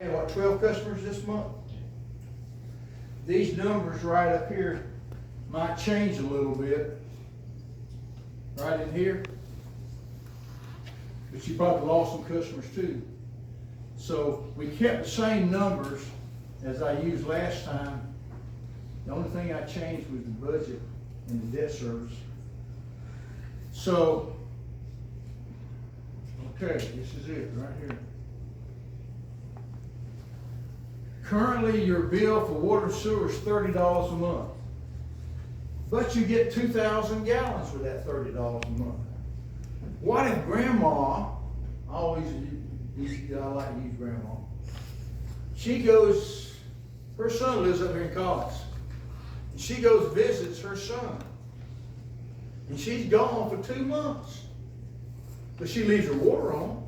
had, what, 12 customers this month? These numbers right up here might change a little bit, right in here. But you probably lost some customers too. So we kept the same numbers as I used last time. The only thing I changed was the budget and the debt service. So, okay, this is it right here. Currently, your bill for water and sewer is $30 a month. But you get 2,000 gallons with that $30 a month. What if grandma, I like to use grandma. She goes, her son lives up here in Collins. And she goes visits her son. And she's gone for 2 months. But she leaves her water on.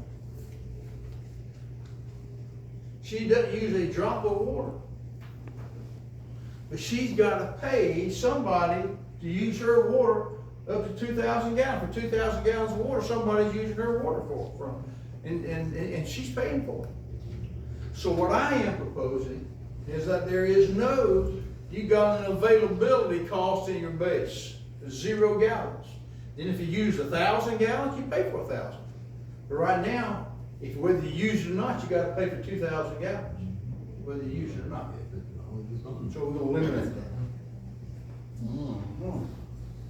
She doesn't use a drop of water. But she's got to pay somebody to use her water up to 2,000 gallons. For 2,000 gallons of water, somebody's using her water from. And she's paying for it. So what I am proposing is that there is you got an availability cost in your base. 0 gallons. Then if you use 1,000 gallons, you pay for 1,000. But right now, whether you use it or not, you got to pay for 2,000 gallons, whether you use it or not. So we're going to eliminate that.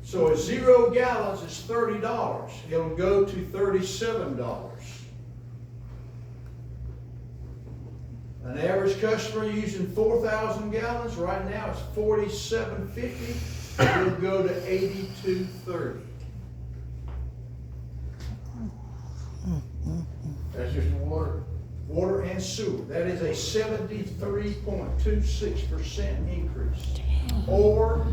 So at 0 gallons is $30. It'll go to $37. An average customer using 4,000 gallons right now is $47.50. It'll go to $82.30. That's just water. Water and sewer. That is a 73.26% increase. Or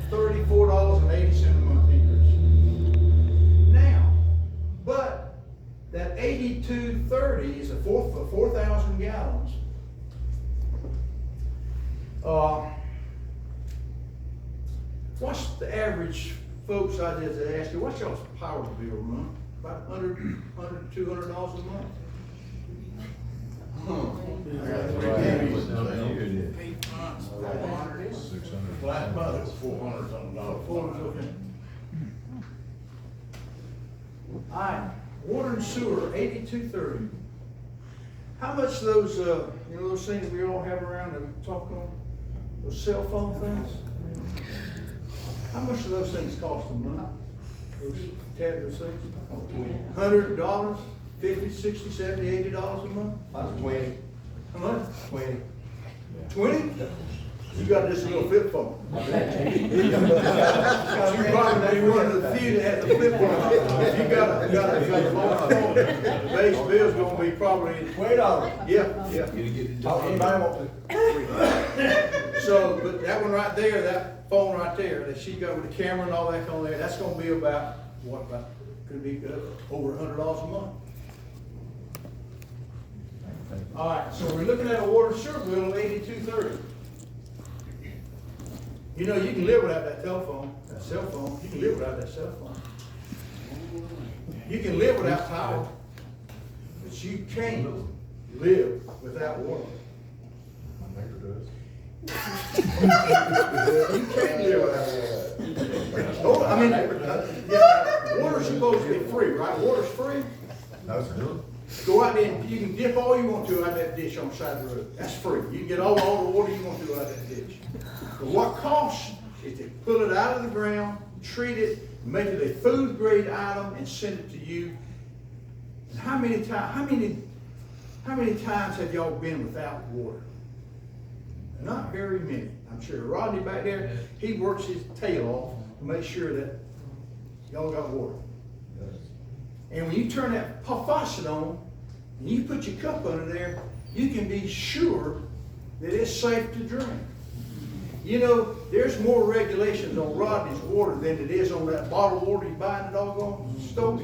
$34.80 a month increase. Now, but that $82.30 is for 4,000 gallons. What's the average, folks, I just asked you, what's y'all's power bill a month? About $100, $200 a month? Last month it was $400 something. Okay. All right, water and sewer, $82.30. How much those, those things we all have around and talk on, those cell phone things? How much do those things cost a month? Those things? $100, $50, $60, $70, $80 a month? That's 20. How much? 20. 20? You got this little flip phone. You probably be one of the few that has a flip phone. If you got a phone, the base bill's gonna be probably $20. Yeah. Talk to anybody want to. So, but that one right there, that phone right there, that she got with the camera and all that on there, that's gonna be about, could be over $100 a month. All right, so we're looking at a water sewer bill of $82.30. You know, you can live without that cell phone. You can live without that cell phone. You can live without power, but you can't live without water. My neighbor does. You can't live without water. I mean, water's supposed to be free, right? Water's free. That's good. Go out there and you can dip all you want to out of that ditch on the side of the road. That's free. You can get all the water you want to out of that ditch. But what costs is to pull it out of the ground, treat it, make it a food grade item, and send it to you. And how many times have y'all been without water? Not very many. I'm sure Rodney back there, he works his tail off to make sure that y'all got water. And when you turn that faucet on, and you put your cup under there, you can be sure that it's safe to drink. You know, there's more regulations on Rodney's water than it is on that bottled water you buy in the doggone store.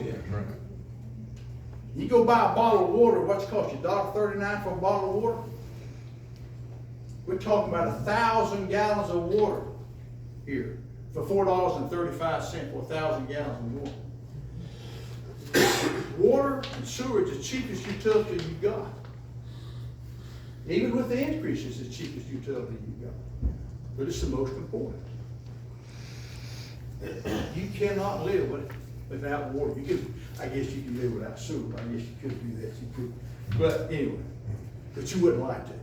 You go buy a bottle of water, what's it cost you, $1.39 for a bottle of water? We're talking about 1,000 gallons of water here for $4.35 for 1,000 gallons of water. Water and sewer is the cheapest utility you got. Even with the increases, it's the cheapest utility you got. But it's the most important. You cannot live without water. I guess you can live without sewer. I guess you could do that. You could. But anyway, but you wouldn't like to.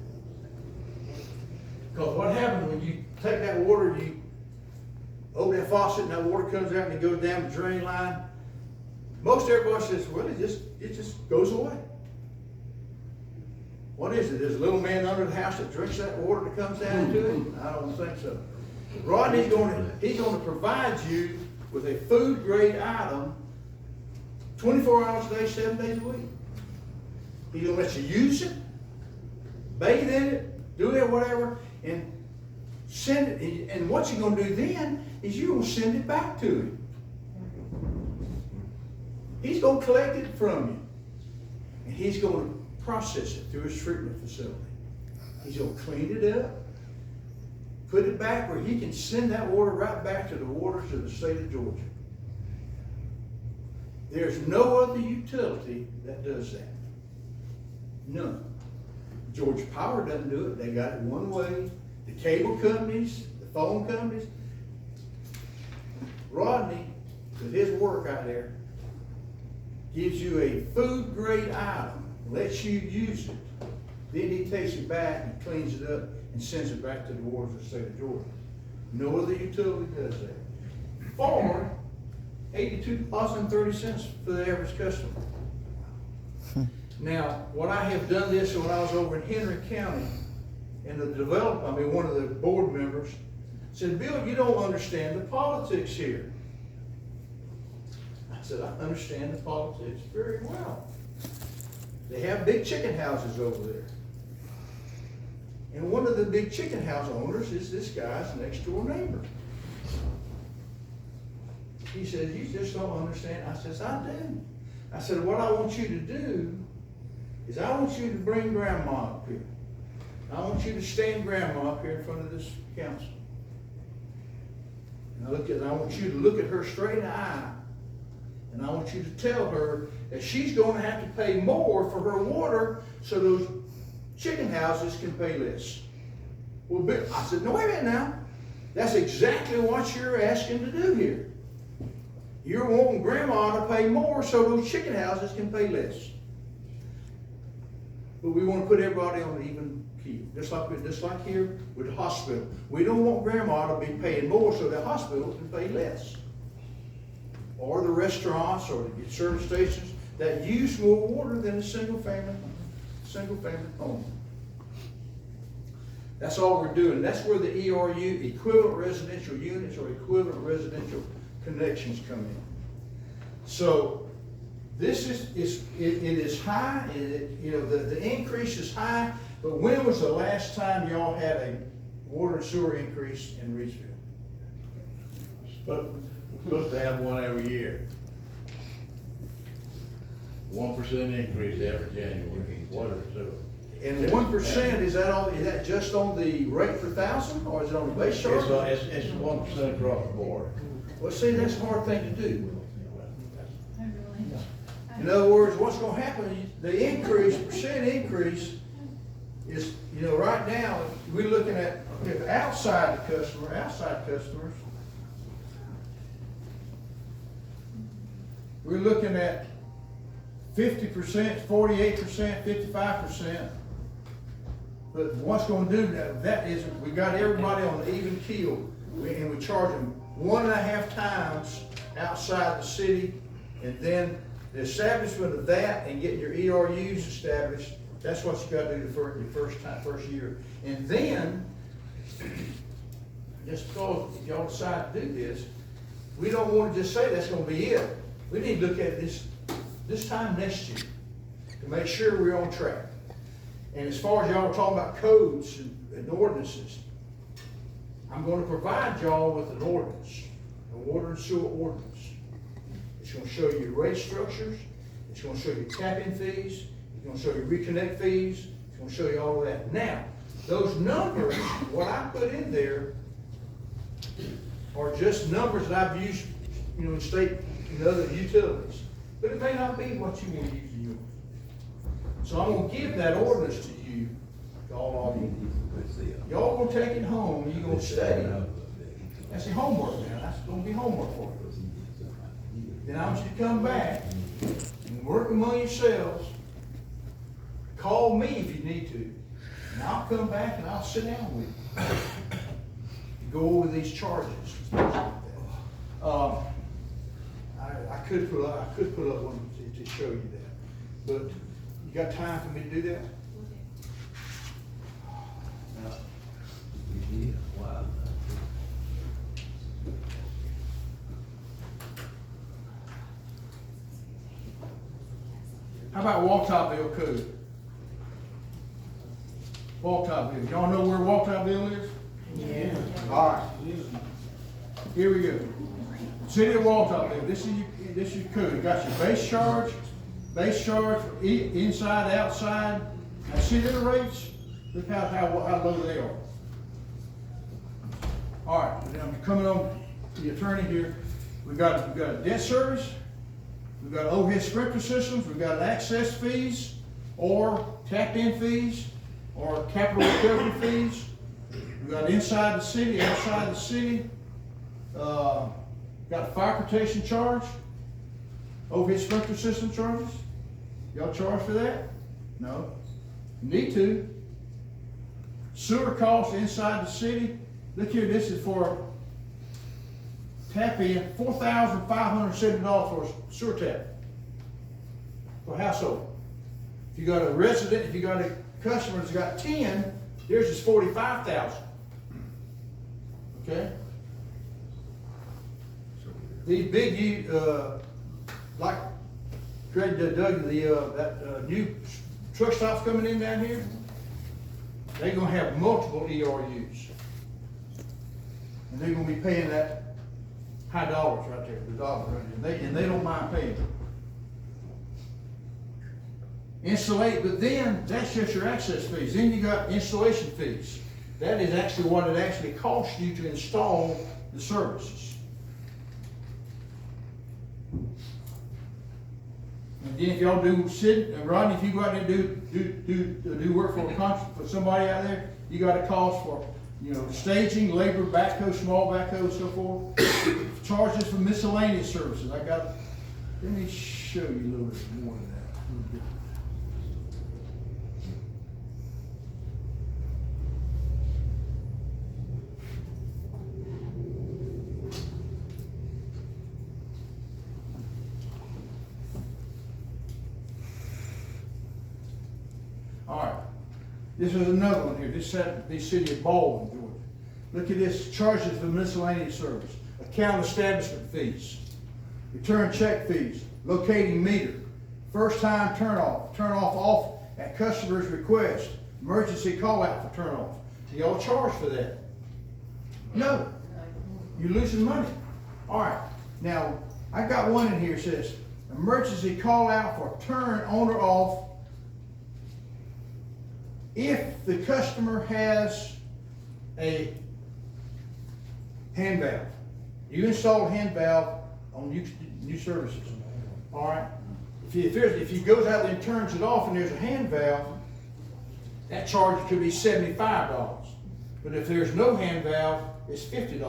Because what happens when you take that water, you open that faucet and that water comes out and it goes down the drain line. Most everybody says, well, it just goes away. What is it? There's a little man under the house that drinks that water that comes down to him? I don't think so. Rodney's he's going to provide you with a food grade item 24 hours a day, 7 days a week. He's going to let you use it, bathe in it, do it, whatever, and send it. And what you're going to do then is you're going to send it back to him. He's going to collect it from you. And he's going to process it through his treatment facility. He's going to clean it up, put it back where he can send that water right back to the waters of the state of Georgia. There's no other utility that does that. None. Georgia Power doesn't do it. They got it one way. The cable companies, the phone companies. Rodney, with his work out there, gives you a food grade item, lets you use it. Then he takes it back and cleans it up and sends it back to the waters of the state of Georgia. No other utility does that. For $82.30 for the average customer. Now, when I have done this, when I was over in Henry County, and one of the board members said, Bill, you don't understand the politics here. I said, I understand the politics very well. They have big chicken houses over there. And one of the big chicken house owners is this guy's next door neighbor. He said, you just don't understand. I said, I do. I said, what I want you to do is I want you to bring grandma up here. I want you to stand grandma up here in front of this council. And I want you to look at her straight in the eye. And I want you to tell her that she's going to have to pay more for her water so those chicken houses can pay less. Well, I said, no, wait a minute now. That's exactly what you're asking to do here. You're wanting grandma to pay more so those chicken houses can pay less. But we want to put everybody on an even keel. Just like here with the hospital. We don't want grandma to be paying more so the hospital can pay less. Or the restaurants or the service stations that use more water than a single family home. That's all we're doing. That's where the ERU, equivalent residential units or equivalent residential connections come in. So this it is high. The increase is high. But when was the last time y'all had a water and sewer increase in Reidsville? But we're supposed to have one every year. 1% increase every January, water and sewer. And 1%, is that just on the rate per thousand, or is it on the base charge? It's 1% across the board. Well, see, that's a hard thing to do. In other words, what's going to happen, the percent increase is, right now, we're looking at, outside customers, we're looking at 50%, 48%, 55%. But what's going to do that is we got everybody on the even keel, and we charge them 1.5 times outside the city, and then the establishment of that and getting your ERUs established, that's what you got to do the first year. And then, just because if y'all decide to do this, we don't want to just say that's going to be it. We need to look at this time next year to make sure we're on track. And as far as y'all are talking about codes and ordinances, I'm going to provide y'all with an ordinance, a water and sewer ordinance. It's going to show you rate structures. It's going to show you tap-in fees. It's going to show you reconnect fees. It's going to show you all of that. Now, those numbers, what I put in there, are just numbers that I've used, in state and other utilities. But it may not be what you want to use in yours. So I'm going to give that ordinance to you, to Y'all gonna take it home, and you gonna study. That's your homework now, that's gonna be homework for you. Then I want you to come back and work among yourselves. Call me if you need to, and I'll come back and I'll sit down with you. Go over these charges and things like that. I could put up one to show you that, but you got time for me to do that? How about Waltopville code? Waltopville, y'all know where Waltopville is? Yeah. All right, here we go. City of Waltopville, this is your code. You got your base charge inside, outside. Now see their rates? Look how low they are. All right, now I'm coming on the attorney here. We've got a debt service, we've got overhead sprinkler systems, we've got access fees, or tap-in fees, or capital recovery fees. We've got inside the city, outside the city. Got a fire protection charge, overhead sprinkler system charges. Y'all charge for that? No. You need to. Sewer costs inside the city. Look here, this is for tap in, $4,570 for a sewer tap for a household. If you got a resident, if you got a customer that's got 10, theirs is $45,000. Okay? These big, like Greg dug that new truck stops coming in down here, they're gonna have multiple ERUs. And they're gonna be paying that high dollars right there, the dollars right there, and they don't mind paying it. Installate, but then that's just your access fees. Then you got installation fees. That is actually what it actually costs you to install the services. And then if y'all do Rodney, if you go out there and do work for somebody out there, you got a cost for, staging, labor, backhoe, small backhoe, so forth. Charges for miscellaneous services. Let me show you a little bit more of that. All right, this is another one here. This had the city of Baldwin, Georgia. Look at this: charges for miscellaneous service, account establishment fees, return check fees, locating meter, first time turn off at customer's request, emergency call out for turn off. Do y'all charge for that? No, you're losing money. All right, now I got one in here that says emergency call out for turn on or off if the customer has a hand valve. You install a hand valve on new services. All right. If he goes out there and turns it off and there's a hand valve, that charge could be $75. But if there's no hand valve, it's $50.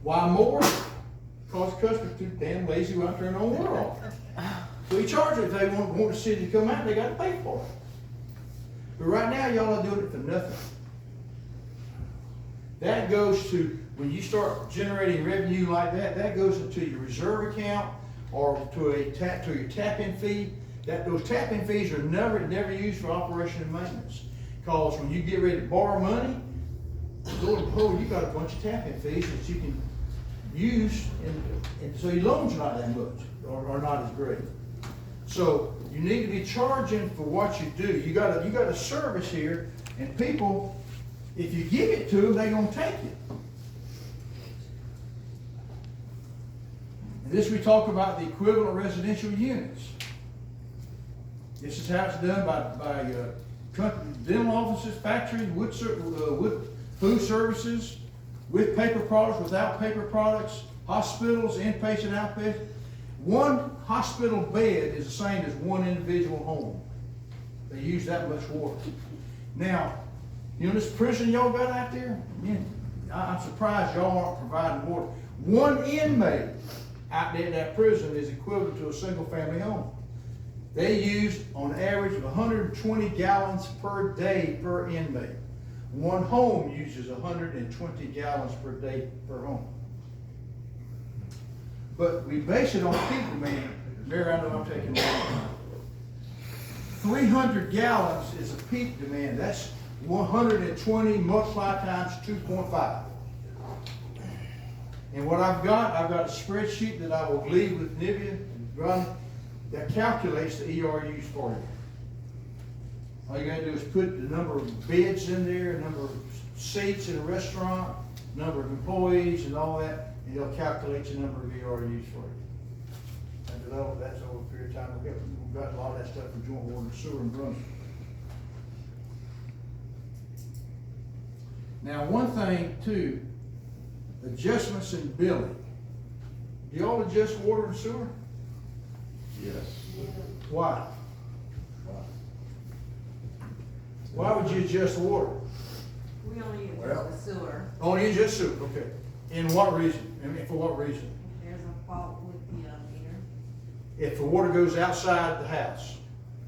Why more? Because the customer's too damn lazy to go out there and turn on or off. So he charges it. If they want the city to come out, they got to pay for it. But right now, y'all are doing it for nothing. That goes to, when you start generating revenue like that, that goes into your reserve account or to your tap-in fee. Those tap-in fees are never used for operation and maintenance. Because when you get ready to borrow money, you got a bunch of tap-in fees that you can use, and so your loans are not that much, or not as great. So you need to be charging for what you do. You got a service here, and people, if you give it to them, they're gonna take it. And this we talk about the equivalent residential units. This is how it's done by dental offices, factories, wood food services, with paper products, without paper products, hospitals, inpatient, outpatient. One hospital bed is the same as one individual home. They use that much water. Now, You know this prison y'all got out there? Man, I'm surprised y'all aren't providing water. One inmate out there in that prison is equivalent to a single family home. They use on average of 120 gallons per day per inmate. One home uses 120 gallons per day per home. But we base it on peak demand. Mary, I know I'm taking a long time. 300 gallons is a peak demand. That's 120 multiplied times 2.5. And what I've got a spreadsheet that I will leave with Nivea and run that calculates the ERUs for you. All you gotta do is put the number of beds in there, number of seats in a restaurant, number of employees and all that, and it'll calculate the number of ERUs for you. And that's over a period of time. We've got a lot of that stuff for joint water and sewer and Brunswick. Now, one thing too, adjustments in billing. Do y'all adjust water and sewer? Yes. Why? Why would you adjust water? We only use Well- the sewer. Only adjust sewer, okay. In what reason? I mean, for what reason? If there's a fault with the meter, If the water goes outside the house,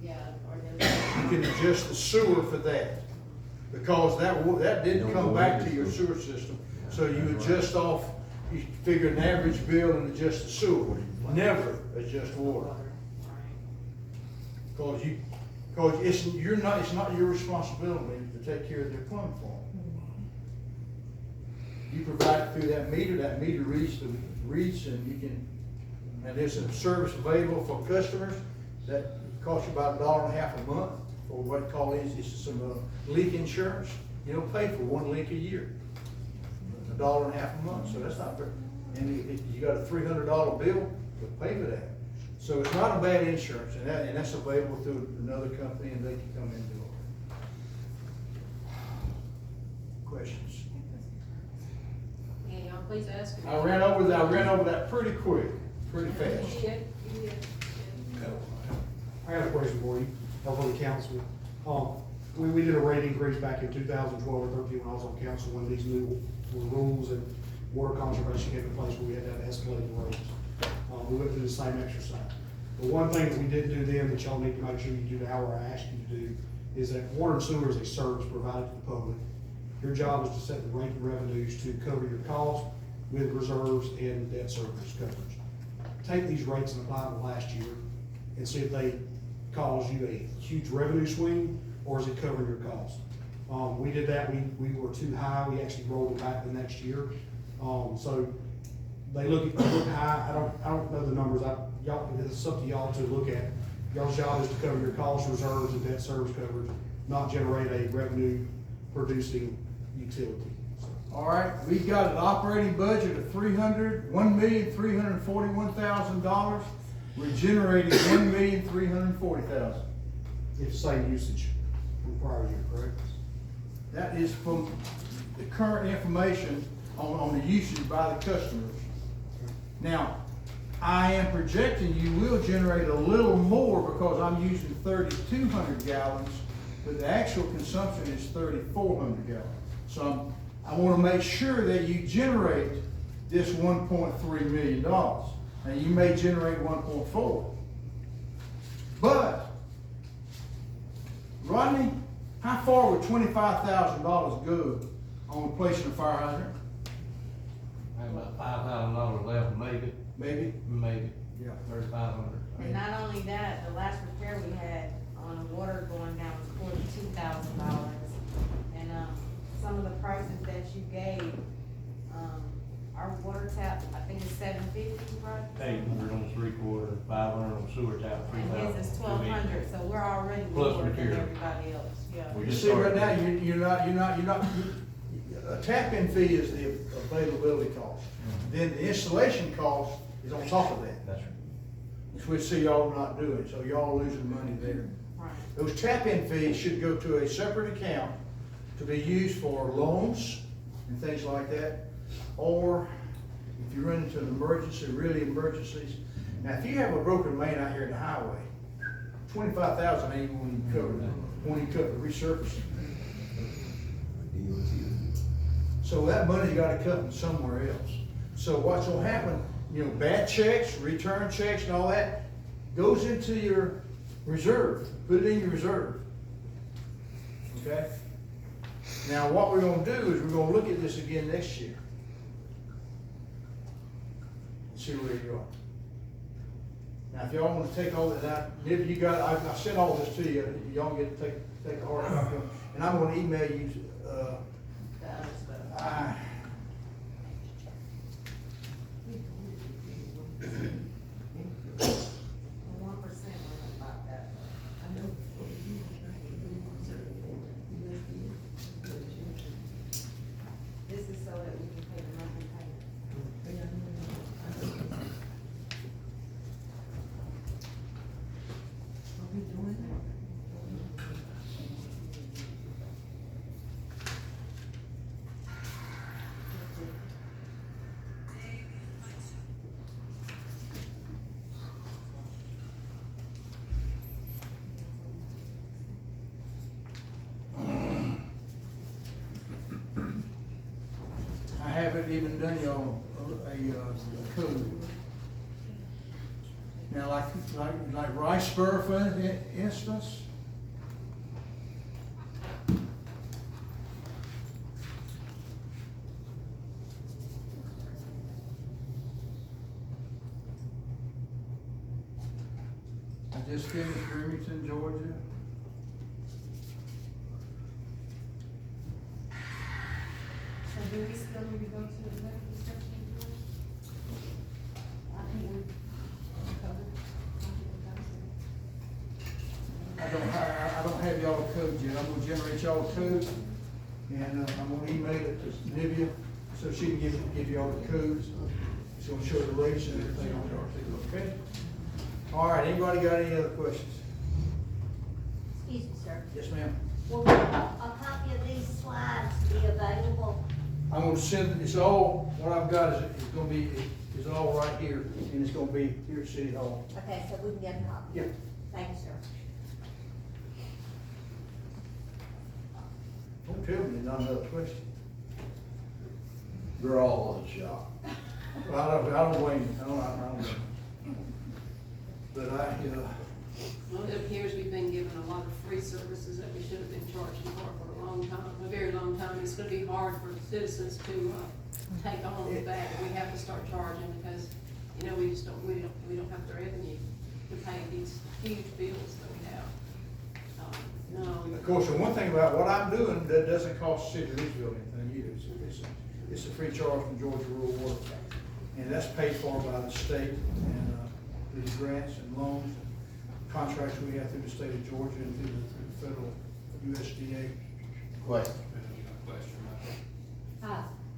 yeah, or there's. you can adjust the sewer for that. Because that didn't come back to your sewer system. So you adjust off, you figure an average bill and adjust the sewer. Never adjust water. Cause it's not your responsibility to take care of their plumbing for them. You provide it through that meter reads and you can, and there's a service available for customers that costs you about $1.50 a month for what it called is some leak insurance. You don't pay for one leak a year. $1.50 a month, so that's not very, and you got a $300 bill to pay for that. So it's not a bad insurance, and that's available through another company, and they can come in and do it. Questions? Yeah, y'all please ask. I ran over that pretty quick, pretty fast. You did, you did. I got a question for you, for the council. We did a rate increase back in 2012 or 13 when I was on council, when these new rules and water conservation came into place where we had to have escalating rates. We went through the same exercise. The one thing that we didn't do then that y'all need to make sure you do the hour I asked you to do is that water and sewer is a service provided to the public. Your job is to set the rate and revenues to cover your costs with reserves and debt service coverage. Take these rates and apply them last year and see if they cause you a huge revenue swing or is it covering your costs. We did that, we were too high, we actually rolled them back the next year. So they look high, I don't know the numbers, it's up to y'all to look at. Y'all's job is to cover your cost reserves and debt service coverage, not generate a revenue producing utility. All right, we've got an operating budget of $1,341,000. We're generating $1,340,000. It's the same usage from prior year, correct? That is from the current information on the usage by the customers. Now, I am projecting you will generate a little more because I'm using 3,200 gallons, but the actual consumption is 3,400 gallons. So I want to make sure that you generate this $1.3 million. Now, you may generate 1.4. But, Rodney, how far would $25,000 go on replacing a fire hydrant? I have about $5,000 left, maybe, Maybe? Yeah. 3,500. And not only that, the last repair we had on water going down was $42,000. And, some of the prices that you gave, our water tap, I think it's $750, right? 800 on 3/4, 500 on sewer tap, And 3,000. his is $1,200, so we're already Plus lower than material. everybody else, yeah. We You just see, right started. now, you're not, a tap-in fee is the availability cost. Then the installation cost is on top of that, That's right. which we see y'all not doing, so y'all losing money there. Right. Those tap-in fees should go to a separate account to be used for loans and things like that. Or if you run into an emergency, really emergencies. Now, if you have a broken main out here in the highway, 25,000 ain't even when you cover that, when you cover resurfacing. So that money's gotta come from somewhere else. So what's gonna happen, bad checks, return checks and all that goes into your reserve, put it in your reserve. Okay? Now, what we're gonna do is we're gonna look at this again next year. See where you are. Now, if y'all wanna take all that out, if you got, I sent all this to you, y'all get to take a hard copy, and I'm gonna email you, The other stuff. The 1% wasn't about that. This is so that we can pay the monthly payment. I haven't even done y'all a code. Now, like Reidsville, for instance. I just finished Remington, Georgia. So do we still need to go to the executive session? I think we covered. I don't have y'all code yet. I'm gonna generate y'all code, and I'm gonna email it to Nivea, so she can give y'all the codes. It's gonna show the rates and everything on there, okay? All right, anybody got any other questions? Excuse me, sir. Yes, ma'am. Will a copy of these slides be available? I'm gonna send, it's all, what I've got is all right here, and it's gonna be here at City Hall. Okay, so we can get a copy? Yeah. Thank you, sir. Don't tell me not another question. They're all in shock. Well, I don't blame you, I don't blame you. But Well, it appears we've been given a lot of free services that we should have been charging for a long time, a very long time. It's gonna be hard for citizens to, take on the fact that we have to start charging because, we just don't, we don't have the revenue to pay these huge bills that we have. Of course, the one thing about what I'm doing, that doesn't cost City of Reidsville anything either. It's a free charge from Georgia Rural Water. And that's paid for by the state and, through the grants and loans and contracts we have through the state of Georgia and through the federal USDA. Question.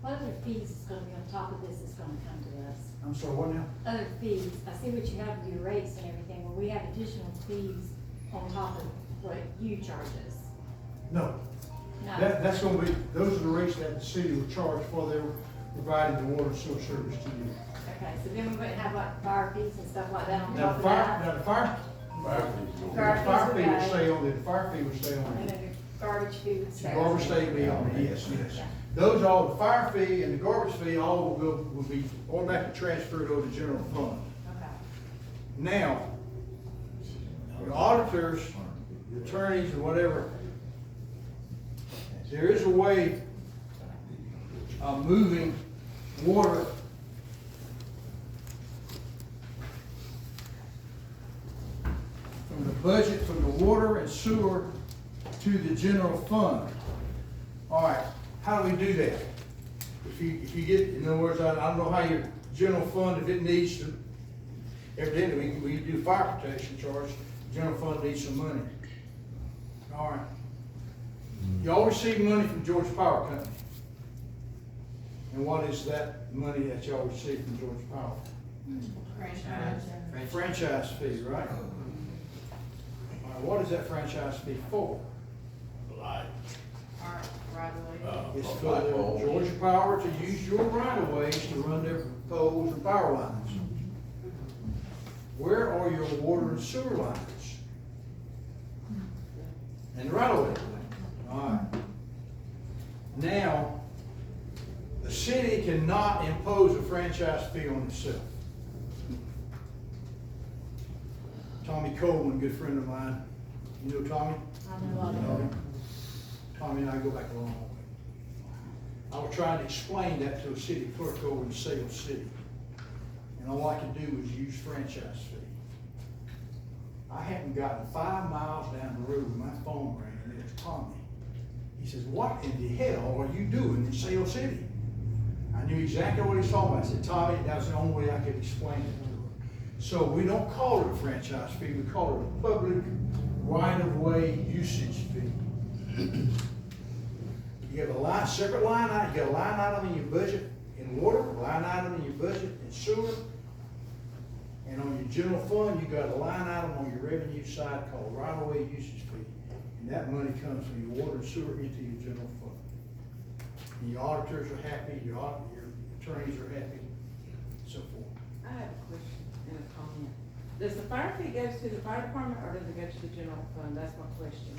What other fees is gonna be on top of this that's gonna come to us? I'm sorry, what now? Other fees, I see what you have with your rates and everything, will we have additional fees on top of what you charge us? No. No. That's gonna be, those are the rates that the city will charge for their providing the water and sewer service to you. Okay, so then we wouldn't have like fire fees and stuff like that on Now, top of that? the fire fee would stay on it, the fire fee would stay on And it. then the garbage fee would The stay. garbage fee would be on it, yes, yes. Yeah. Those all, the fire fee and the garbage fee all will be automatically transferred over to general fund. Okay. Now, the auditors, the attorneys, or whatever, there is a way of moving water from the budget, from the water and sewer to the general fund. All right, how do we do that? If you get, in other words, I don't know how your general fund, if it needs to, evidently, we do fire protection charge, general fund needs some money. All right. Y'all receive money from Georgia Power Company. And what is that money that y'all receive from Georgia Power? Franchise. Franchise fee, right? All right, what is that franchise fee for? Like, Our right away. It's for the Georgia Power to use your right of ways to run their poles and power lines. Where are your water and sewer lines? And right of way. All right. Now, cannot impose a franchise fee on itself. Tommy Coleman, good friend of mine. You know Tommy? I know of it. No. Tommy and I go back a long way. I was trying to explain that to a city clerk over in Salem City. And all I could do was use franchise fee. I hadn't gotten 5 miles down the road when my phone rang, and it was Tommy. He says, "What in the hell are you doing in Salem City?" I knew exactly what he was talking about. I said, "Tommy, that was the only way I could explain it to her." So we don't call it a franchise fee, we call it a public right-of-way usage fee. You have a line, separate line item, you got a line item in your budget in water, a line item in your budget in sewer, and on your general fund, you got a line item on your revenue side called right-of-way usage fee. And that money comes from your water and sewer into your general fund. And your auditors are happy, your attorneys are happy, and so forth. I have a question and a comment. Does the fire fee go to the fire department or does it go to the general fund? That's my question.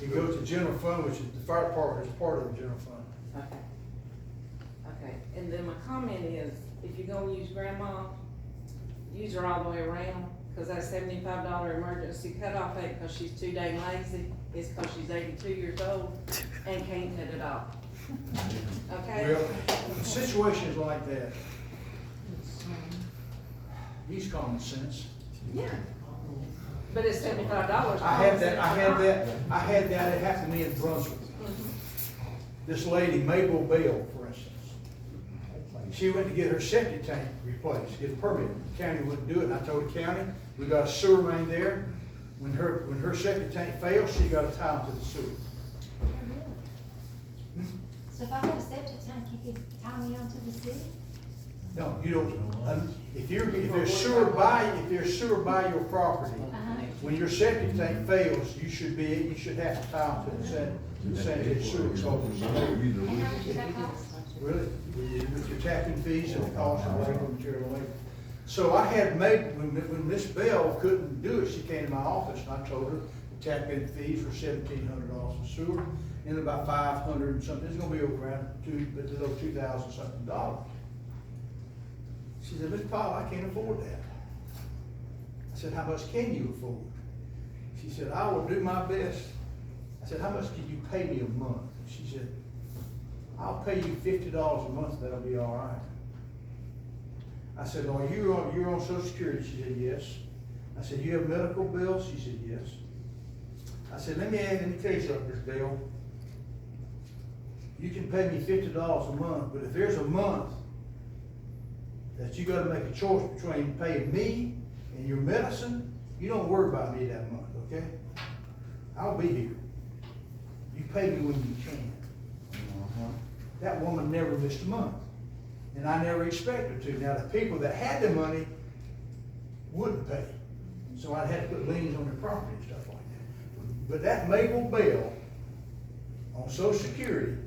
It goes to general fund, which is the fire department is part of the general fund. Okay. Okay, and then my comment is, if you're gonna use grandma, use her all the way around, cause that $75 emergency cutoff ain't cause she's too dang lazy, it's cause she's 82 years old and can't cut it off. Okay? Well, situations like that, use common sense. Yeah. But it's $75. I had that, it happened to me in Brunswick. This lady, Mabel Bell, for instance. She went to get her septic tank replaced, get a permit. The county wouldn't do it, and I told the county, we got a sewer main there. When her septic tank failed, she got a tie to the sewer. So if I had a septic tank, you could tie me onto the city? No, you don't, if there's sewer by your property, when your septic tank fails, you should have to tie to the sanitary sewer consultant. And how much does that cost? Really, with your tapping fees and the cost of labor, material labor. So I had made, when Miss Bell couldn't do it, she came to my office and I told her the tap-in fees were $1,700 for sewer and about $500 and something. It's gonna be over around $2,000 something dollars. She said, "Miss Powell, I can't afford that." I said, "How much can you afford?" She said, "I will do my best." I said, "How much can you pay me a month?" She said, "I'll pay you $50 a month, that'll be all right." I said, "Are you're on Social Security?" She said, "Yes." I said, "You have medical bills?" She said, "Yes." I said, let me tell you something, Miss Bell. You can pay me $50 a month, but if there's a month that you gotta make a choice between paying me and your medicine, you don't worry about me that month, okay? I'll be here. You pay me when you can." That woman never missed a month, and I never expected to. Now, the people that had the money wouldn't pay, so I'd have to put liens on their property and stuff like that. But that Mabel Bell on Social Security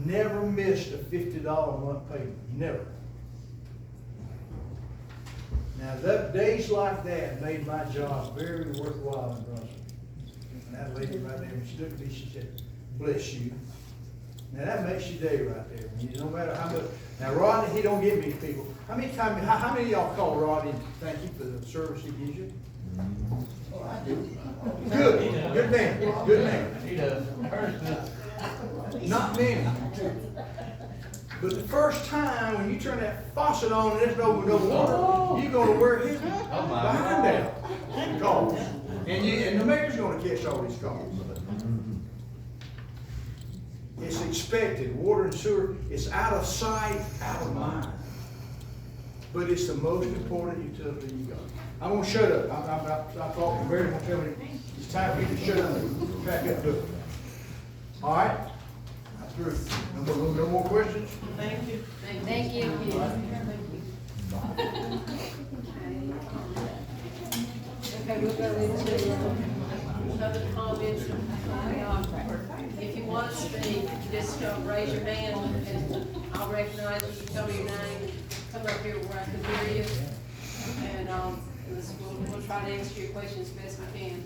never missed a $50 a month payment, never. Now, days like that made my job very worthwhile in Brunswick. And that lady right there, when she looked at me, she said, "Bless you." Now, that makes your day right there. No matter how much. Now, Rodney, he don't give me people. How many of y'all call Rodney and thank you for the service he gives you? Oh, I do. Good man, good man. He does. Not many. But the first time when you turn that faucet on and there's no water, you're gonna wear his behind down. Calls. And the mayor's gonna catch all these calls. It's expected. Water and sewer, it's out of sight, out of mind. But it's the most important utility you got. I'm gonna shut up. I'm talking very much. It's time for you to shut up and back up to it. All right? I'm through. No more questions? Thank you. Thank you. Okay, we'll go into other comments. If you want to speak, just raise your hand and I'll recognize you, tell me your name, come up here where I can hear you. And we'll try to answer your questions as best we can.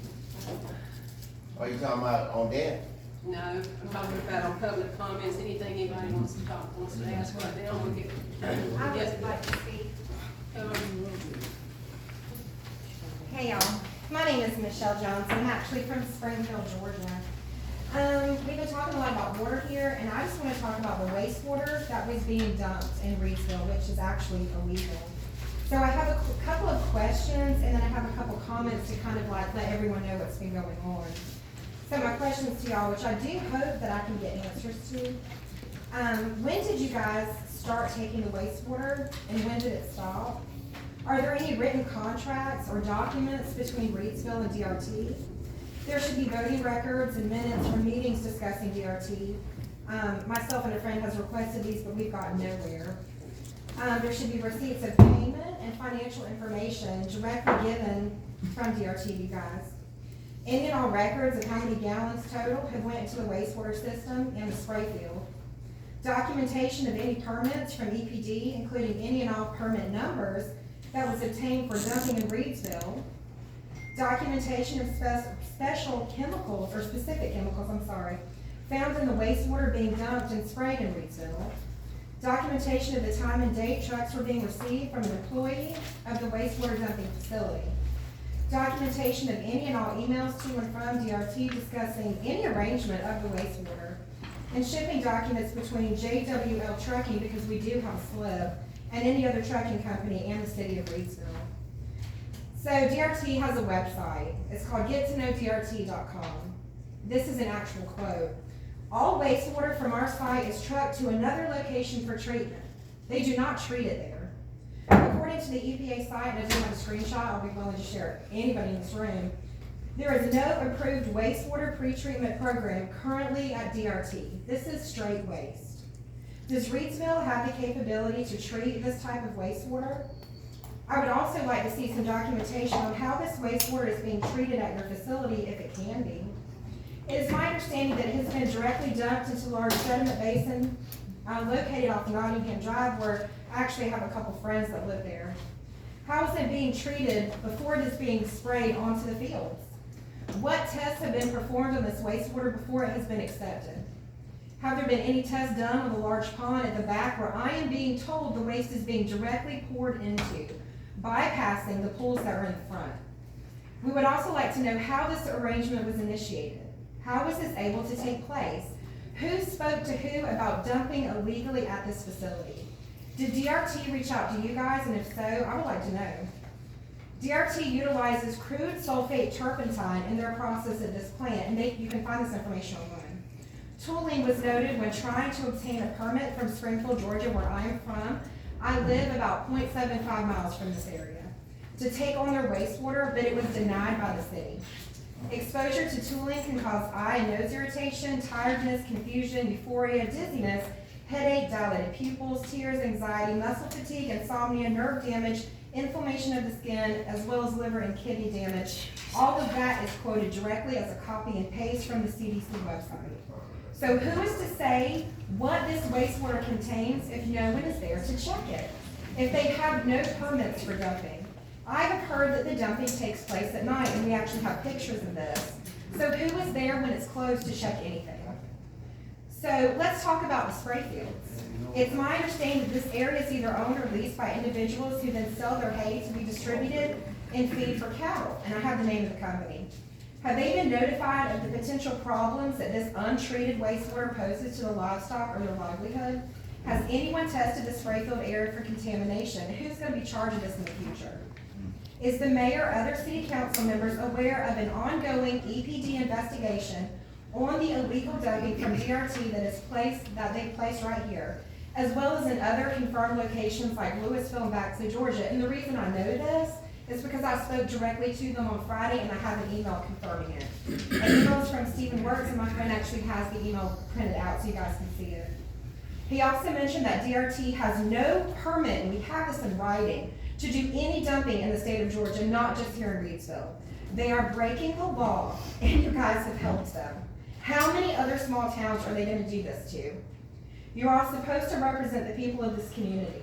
Are you talking about on that? No, I'm talking about on public comments, anything anybody wants to ask right now, we'll get. I Yes, would like to speak. um, Hey y'all, my name is Michelle Johnson, I'm actually from Springfield, Georgia. We've been talking a lot about water here, and I just wanna talk about the wastewater that was being dumped in Reidsville, which is actually illegal. So I have a couple of questions, and then I have a couple comments to kind of like let everyone know what's been going on. So my questions to y'all, which I do hope that I can get answers to. When did you guys start taking the wastewater, and when did it stop? Are there any written contracts or documents between Reidsville and DRT? There should be voting records and minutes from meetings discussing DRT. Myself and a friend has requested these, but we've gotten nowhere. There should be receipts of payment and financial information directly given from DRT, you guys. Any and all records of how many gallons total have went into the wastewater system and the spray field. Documentation of any permits from EPD, including any and all permit numbers that was obtained for dumping in Reidsville. Documentation of special chemicals, or specific chemicals, found in the wastewater being dumped and sprayed in Reidsville. Documentation of the time and date trucks were being received from an employee of the wastewater dumping facility. Documentation of any and all emails to and from DRT discussing any arrangement of the wastewater. And shipping documents between JWL Trucking, because we do have a slip, and any other trucking company and the city of Reidsville. So DRT has a website. It's called gettoknowdrt.com. This is an actual quote. All wastewater from our site is trucked to another location for treatment. They do not treat it there. According to the EPA site, and I do have a screenshot, I'll be willing to share it with anybody in this room, there is no approved wastewater pretreatment program currently at DRT. This is straight waste. Does Reidsville have the capability to treat this type of wastewater? I would also like to see some documentation on how this wastewater is being treated at your facility, if it can be. It is my understanding that it has been directly dumped into a large sediment basin located off Nottingham Drive, where I actually have a couple friends that live there. How is it being treated before it is being sprayed onto the fields? What tests have been performed on this wastewater before it has been accepted? Have there been any tests done on the large pond at the back where I am being told the waste is being directly poured into, bypassing the pools that are in the front? We would also like to know how this arrangement was initiated. How was this able to take place? Who spoke to who about dumping illegally at this facility? Did DRT reach out to you guys, and if so, I would like to know. DRT utilizes crude sulfate turpentine in their process at this plant, and you can find this information online. Tooling was noted when trying to obtain a permit from Springfield, Georgia, where I am from. I live about 0.75 miles from this area, to take on their wastewater, but it was denied by the city. Exposure to tooling can cause eye and nose irritation, tiredness, confusion, euphoria, dizziness, headache, dilated pupils, tears, anxiety, muscle fatigue, insomnia, nerve damage, inflammation of the skin, as well as liver and kidney damage. All of that is quoted directly as a copy and paste from the CDC website. So who is to say what this wastewater contains if no one is there to check it? If they have no permits for dumping? I have heard that the dumping takes place at night, and we actually have pictures of this. So who is there when it's closed to check anything? So let's talk about the spray fields. It's my understanding that this area is either owned or leased by individuals who then sell their hay to be distributed in feed for cattle, and I have the name of the company. Have they been notified of the potential problems that this untreated wastewater poses to the livestock or their livelihood? Has anyone tested the spray field area for contamination? Who's going to be charged with this in the future? Is the mayor or other city council members aware of an ongoing EPD investigation on the illegal dumping from DRT that they've placed right here, as well as in other confirmed locations like Louisville and back to Georgia? And the reason I know this is because I spoke directly to them on Friday, and I have an email confirming it. An email is from Stephen Works, and my friend actually has the email printed out so you guys can see it. He also mentioned that DRT has no permit, and we have this in writing, to do any dumping in the state of Georgia, not just here in Reidsville. They are breaking the law, and you guys have helped them. How many other small towns are they going to do this to? You are supposed to represent the people of this community.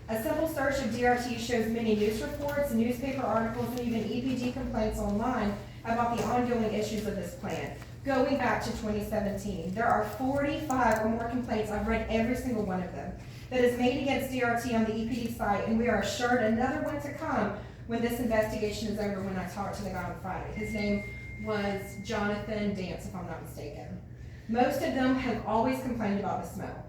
A simple search of DRT shows many news reports, newspaper articles, and even EPD complaints online about the ongoing issues of this plant. going back to 2017. There are 45 or more complaints, I've read every single one of them, that is made against DRT on the EPD site, and we are assured another one to come when this investigation is over, when I talked to the guy on Friday. His name was Jonathan Dance, if I'm not mistaken. Most of them have always complained about the smell.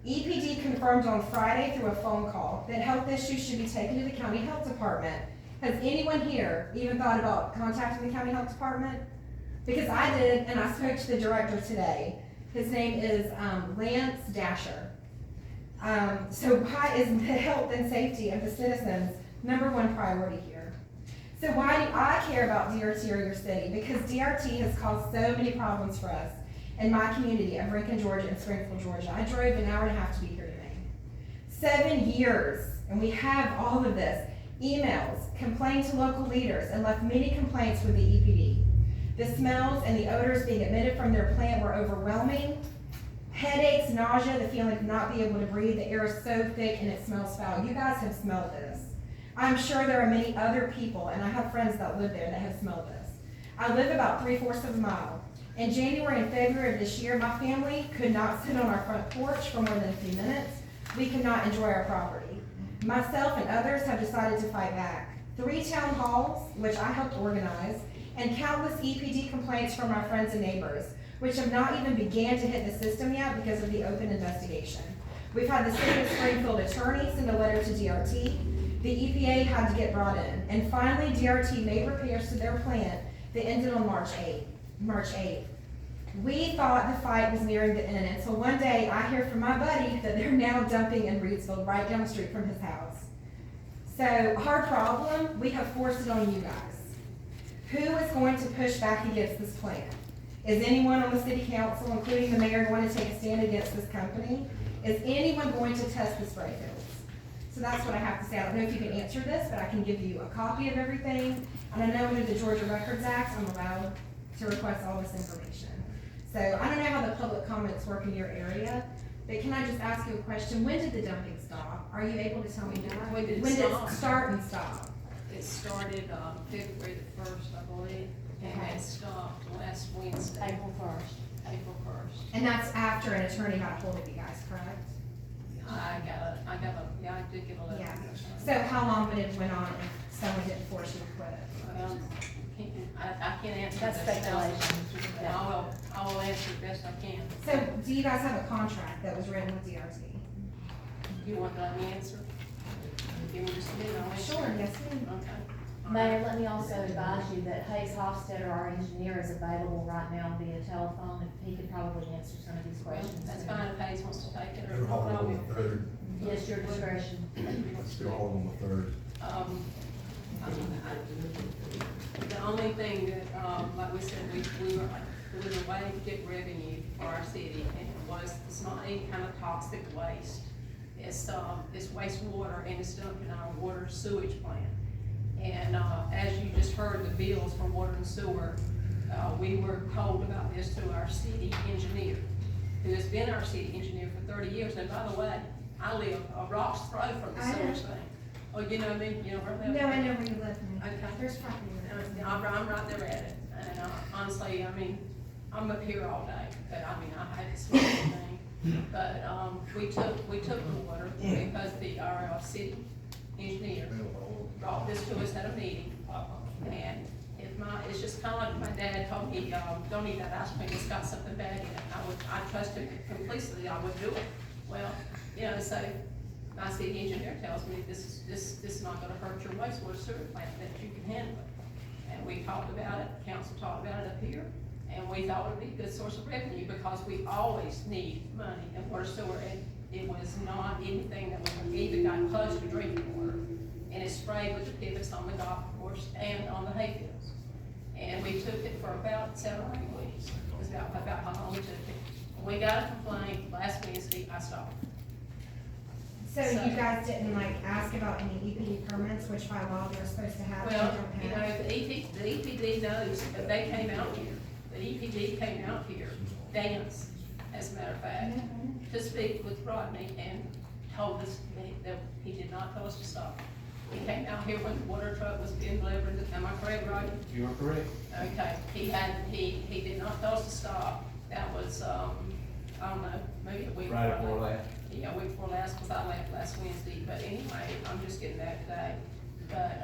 EPD confirmed on Friday through a phone call that health issues should be taken to the county health department. Has anyone here even thought about contacting the county health department? Because I did, and I spoke to the director today. His name is Lance Dasher. So why is the health and safety of the citizens #1 priority here? So why do I care about DRT or your city? Because DRT has caused so many problems for us in my community of Rankin, Georgia and Springfield, Georgia. I drove an hour and a half to be here today. 7 years, and we have all of this. Emails, complained to local leaders, and left many complaints with the EPD. The smells and the odors being emitted from their plant were overwhelming. Headaches, nausea, the feeling of not being able to breathe. The air is so thick and it smells foul. You guys have smelled this. I'm sure there are many other people, and I have friends that live there that have smelled this. I live about 3/4 of a mile. In January and February of this year, my family could not sit on our front porch for more than a few minutes. We could not enjoy our property. Myself and others have decided to fight back. 3 town halls, which I helped organize, and countless EPD complaints from our friends and neighbors, which have not even began to hit the system yet because of the open investigation. We've had the city of Springfield attorney send a letter to DRT. The EPA had to get brought in. And finally, DRT made repairs to their plant that ended on March 8th. We thought the fight was nearing the end until one day I hear from my buddy that they're now dumping in Reidsville, right down the street from his house. So our problem, we have forced it on you guys. Who is going to push back against this plan? Is anyone on the city council, including the mayor, going to take a stand against this company? Is anyone going to test the spray fields? So that's what I have to say. I don't know if you can answer this, but I can give you a copy of everything. And I know under the Georgia Records Act, I'm allowed to request all this information. So I don't know how the public comments work in your area, but can I just ask you a question? When did the dumping stop? Are you able to tell me that? When did it When did stop? it start and stop? It started, February the 1st, I believe, and Okay. it stopped last Wednesday. April 1st. April 1st. And that's after an attorney got a hold of you guys, correct? I did get a letter. Yeah. So how long would it went on if someone didn't force you to quit? I can't answer That's this. speculation. I will answer the best I can. So do you guys have a contract that was written with DRT? You want that answer? Give me just a minute, I'll answer. Sure, yes, ma'am. Okay. Mayor, let me also advise you that Hayes Hofstadter, our engineer, is available right now via telephone, and he could probably answer some of these questions. That's fine, if Hayes wants to take it, or They're no holding on problem. the 3rd. Yes, your discretion. Still holding on the 3rd. The only thing that, like we said, there was a way to get revenue for our city, and it was, it's not any kind of toxic waste. It's wastewater, and it's dumped in our water sewage plant. And, as you just heard, the bills for water and sewer, we were told about this to our city engineer, who has been our city engineer for 30 years. And by the way, I live a rock's throw from the I know. sewage thing. Oh, you know me? You know where I live? No, I know where you live. Okay. There's property there. I'm right there at it, and honestly, I mean, I'm up here all day, but I mean, I hate to smell anything. But, we took the water because our city engineer brought this to us at a meeting. And it's just kinda like my dad told me, don't eat that ice cream, it's got something bad in it. I trust him completely, I would do it. Well, you know, so my city engineer tells me this is not gonna hurt your wastewater sewer plant, that you can handle it. And we talked about it, council talked about it up here, and we thought it would be a good source of revenue because we always need money in water sewer, and it was not anything that we even got close to drinking water. And it's sprayed with the pivots on the golf course and on the hayfields. And we took it for about 7 or 8 weeks. It was about how long we took it. When we got a complaint last Wednesday, I stopped. So you guys didn't ask about any EPD permits, which by law they're supposed to have? Well, and you don't know, have? the EPD knows that they came out here. The EPD came out here, Dance, as a matter of fact, to speak with Rodney and told us that he did not tell us to stop. He came out here when the water truck was being delivered, am I correct, Rodney? You are correct. Okay, he did not tell us to stop. That was, I don't know, maybe a week. Right before last. Yeah, week before last, because I left last Wednesday, but anyway, I'm just getting back today. But,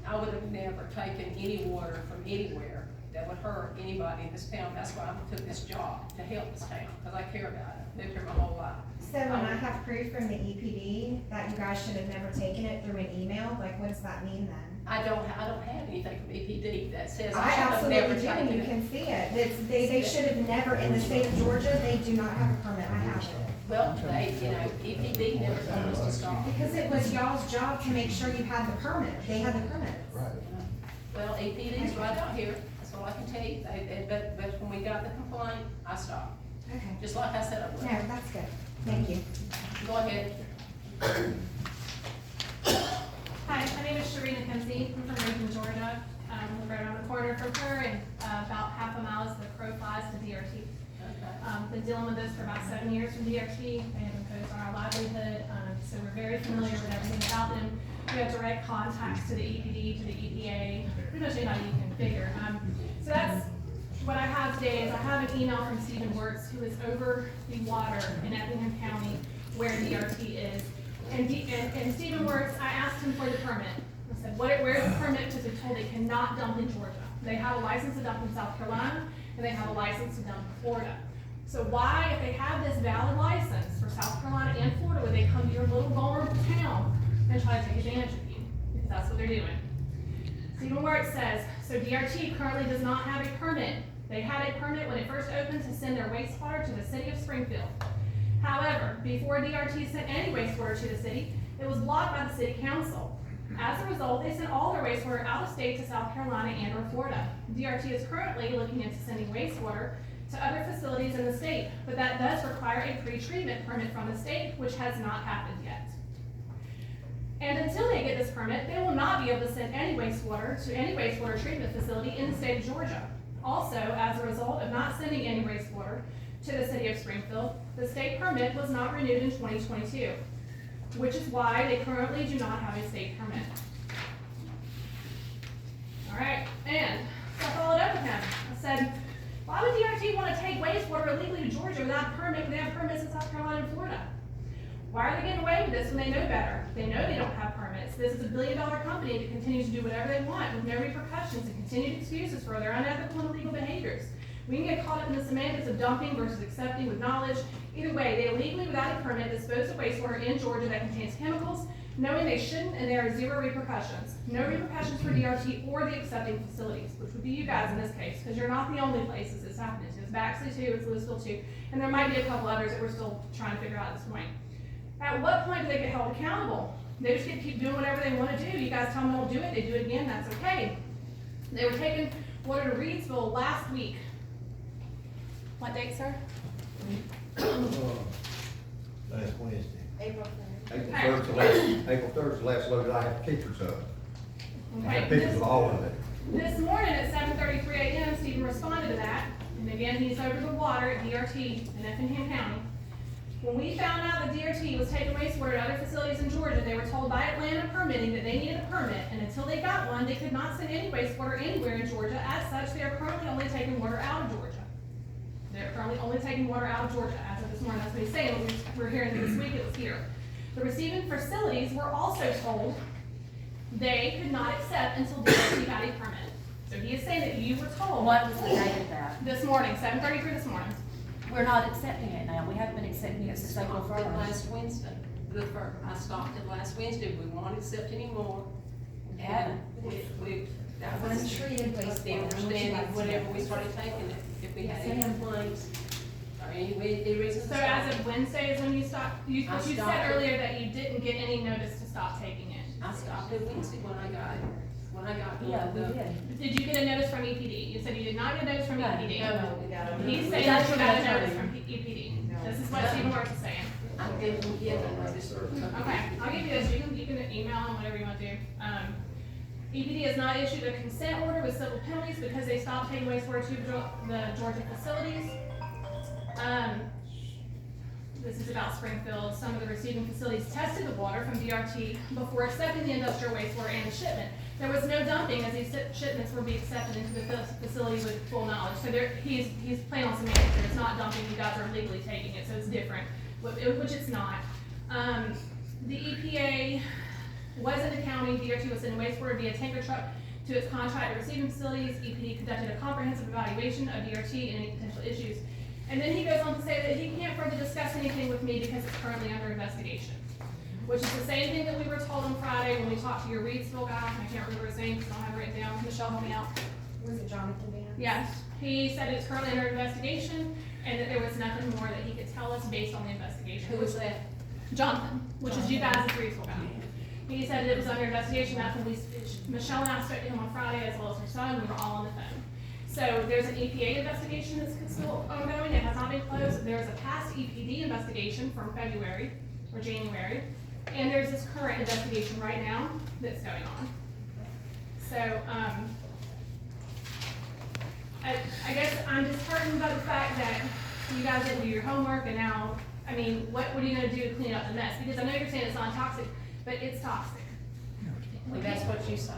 I would have never taken any water from anywhere that would hurt anybody in this town. That's why I took this job, to help this town, because I care about it. Lived here my whole life. So when I have proof from the EPD that you guys should have never taken it through an email, like what does that mean then? I don't have anything from EPD that says I I should have never absolutely do, and taken you it. can see it. They should have never, in the state of Georgia, they do not have a permit, I have it. Well, they, EPD never told us to stop. Because it was y'all's job to make sure you had the permit, they had the permits. Well, EPD's right out here, that's all I can tell you. But when we got the complaint, I stopped, Okay, just like I said I no, would. that's good, thank you. Go ahead. Hi, my name is Sharina Kemsey. I'm from Macon, Georgia. Live right around the corner from her, and about half a mile as the crow flies to DRT. Been dealing with this for about 7 years from DRT. They have imposed on our livelihood, so we're very familiar with everything about them. We have direct contacts to the EPD, to the EPA, pretty much anybody you can figure. So that's what I have today is I have an email from Stephen Wertz, who is over the water in Effingham County where DRT is. And Stephen Wertz, I asked him for the permit. I said, where's the permit? Because they're told they cannot dump in Georgia. They have a license to dump in South Carolina, and they have a license to dump in Florida. So why, if they have this valid license for South Carolina and Florida, would they come to your little vulnerable town and try to take advantage of you? Because that's what they're doing. Stephen Wertz says, so DRT currently does not have a permit. They had a permit when it first opened to send their wastewater to the city of Springfield. However, before DRT sent any wastewater to the city, it was blocked by the city council. As a result, they sent all their wastewater out of state to South Carolina and or Florida. DRT is currently looking into sending wastewater to other facilities in the state, but that does require a pre-treatment permit from the state, which has not happened yet. And until they get this permit, they will not be able to send any wastewater to any wastewater treatment facility in the state of Georgia. Also, as a result of not sending any wastewater to the city of Springfield, the state permit was not renewed in 2022, which is why they currently do not have a state permit. All right, and so I followed up with him. I said, why would DRT want to take wastewater illegally to Georgia without a permit when they have permits in South Carolina and Florida? Why are they getting away with this when they know better? They know they don't have permits. This is a billion-dollar company that continues to do whatever they want with no repercussions and continued excuses for their unethical and illegal behaviors. We can get caught up in the semantics of dumping versus accepting with knowledge. Either way, they illegally, without a permit, dispose of wastewater in Georgia that contains chemicals, knowing they shouldn't, and there are zero repercussions. No repercussions for DRT or the accepting facilities, which would be you guys in this case, because you're not the only places it's happening to. It's Baxley too, it's Louisville too, and there might be a couple others that we're still trying to figure out at this point. At what point do they get held accountable? They just get to keep doing whatever they want to do. You guys tell them they'll do it, they do it again, that's okay. They were taking water to Reidsville last week. What date, sir? Last Wednesday. April 3rd. April 3rd is the last load I have pictures of. I have Okay. pictures of all of it. This morning at 7:33 a.m., Stephen responded to that, and again, he's over the water at DRT in Effingham County. When we found out that DRT was taking wastewater to other facilities in Georgia, they were told by Atlanta permitting that they needed a permit, and until they got one, they could not send any wastewater anywhere in Georgia. As such, they are currently only taking water out of Georgia. They're currently only taking water out of Georgia as of this morning. That's what he's saying. We're hearing this week it was here. The receiving facilities were also told they could not accept until DRT got a permit. So he is saying that you were told. What was the date of that? This morning, 7:33 this morning. We're not accepting it now. We haven't been accepting it since April Stopped it 1st. last Wednesday. I stopped it last Wednesday. We won't accept any more. We haven't. That was Untreated the wastewater. understanding whenever we started taking it. If we had any complaints or any reason. So as of Wednesday is when you stopped, you I said stopped it. earlier that you didn't get any notice to stop taking it. I stopped it Wednesday when I got it. When I got Yeah, we the. did. Did you get a notice from EPD? You said you did not get a notice from No. EPD. No, we got it. He's saying that you got a notice from EPD. This is what Stephen Works is saying. I didn't get a notice. Okay, I'll give you this, you can email them, whatever you want to do. EPD has not issued a consent order with civil penalties because they stopped taking wastewater to the Georgia facilities. this is about Springfield, some of the receiving facilities tested the water from DRT before accepting the industrial wastewater and the shipment. There was no dumping as these shipments were being accepted into the facility with full knowledge. So he's playing on semantics there. It's not dumping, you guys are legally taking it, so it's different, which it's not. The EPA wasn't accounting, DRT was sending wastewater via tanker truck to its contracted receiving facilities. EPD conducted a comprehensive evaluation of DRT and any potential issues. And then he goes on to say that he can't further discuss anything with me because it's currently under investigation. Which is the same thing that we were told on Friday when we talked to your Reidsville guy. I can't remember his name because I don't have it written down. Michelle, help me out. Was it Jonathan Van? Yes, he said it's currently under investigation and that there was nothing more that he could tell us based on the investigation. Who was that? Jonathan, which is you guys' Reidsville guy. He said it was under investigation. That's when Michelle and I spoke to him on Friday as well as her son. We were all on the phone. So there's an EPA investigation that's still ongoing. It has not been closed. There's a past EPD investigation from February or January. And there's this current investigation right now that's going on. So, I guess I'm disheartened by the fact that you guys didn't do your homework and now, I mean, what are you gonna do to clean up the mess? Because I know you're saying it's not toxic, but it's toxic. Well, that's what you say.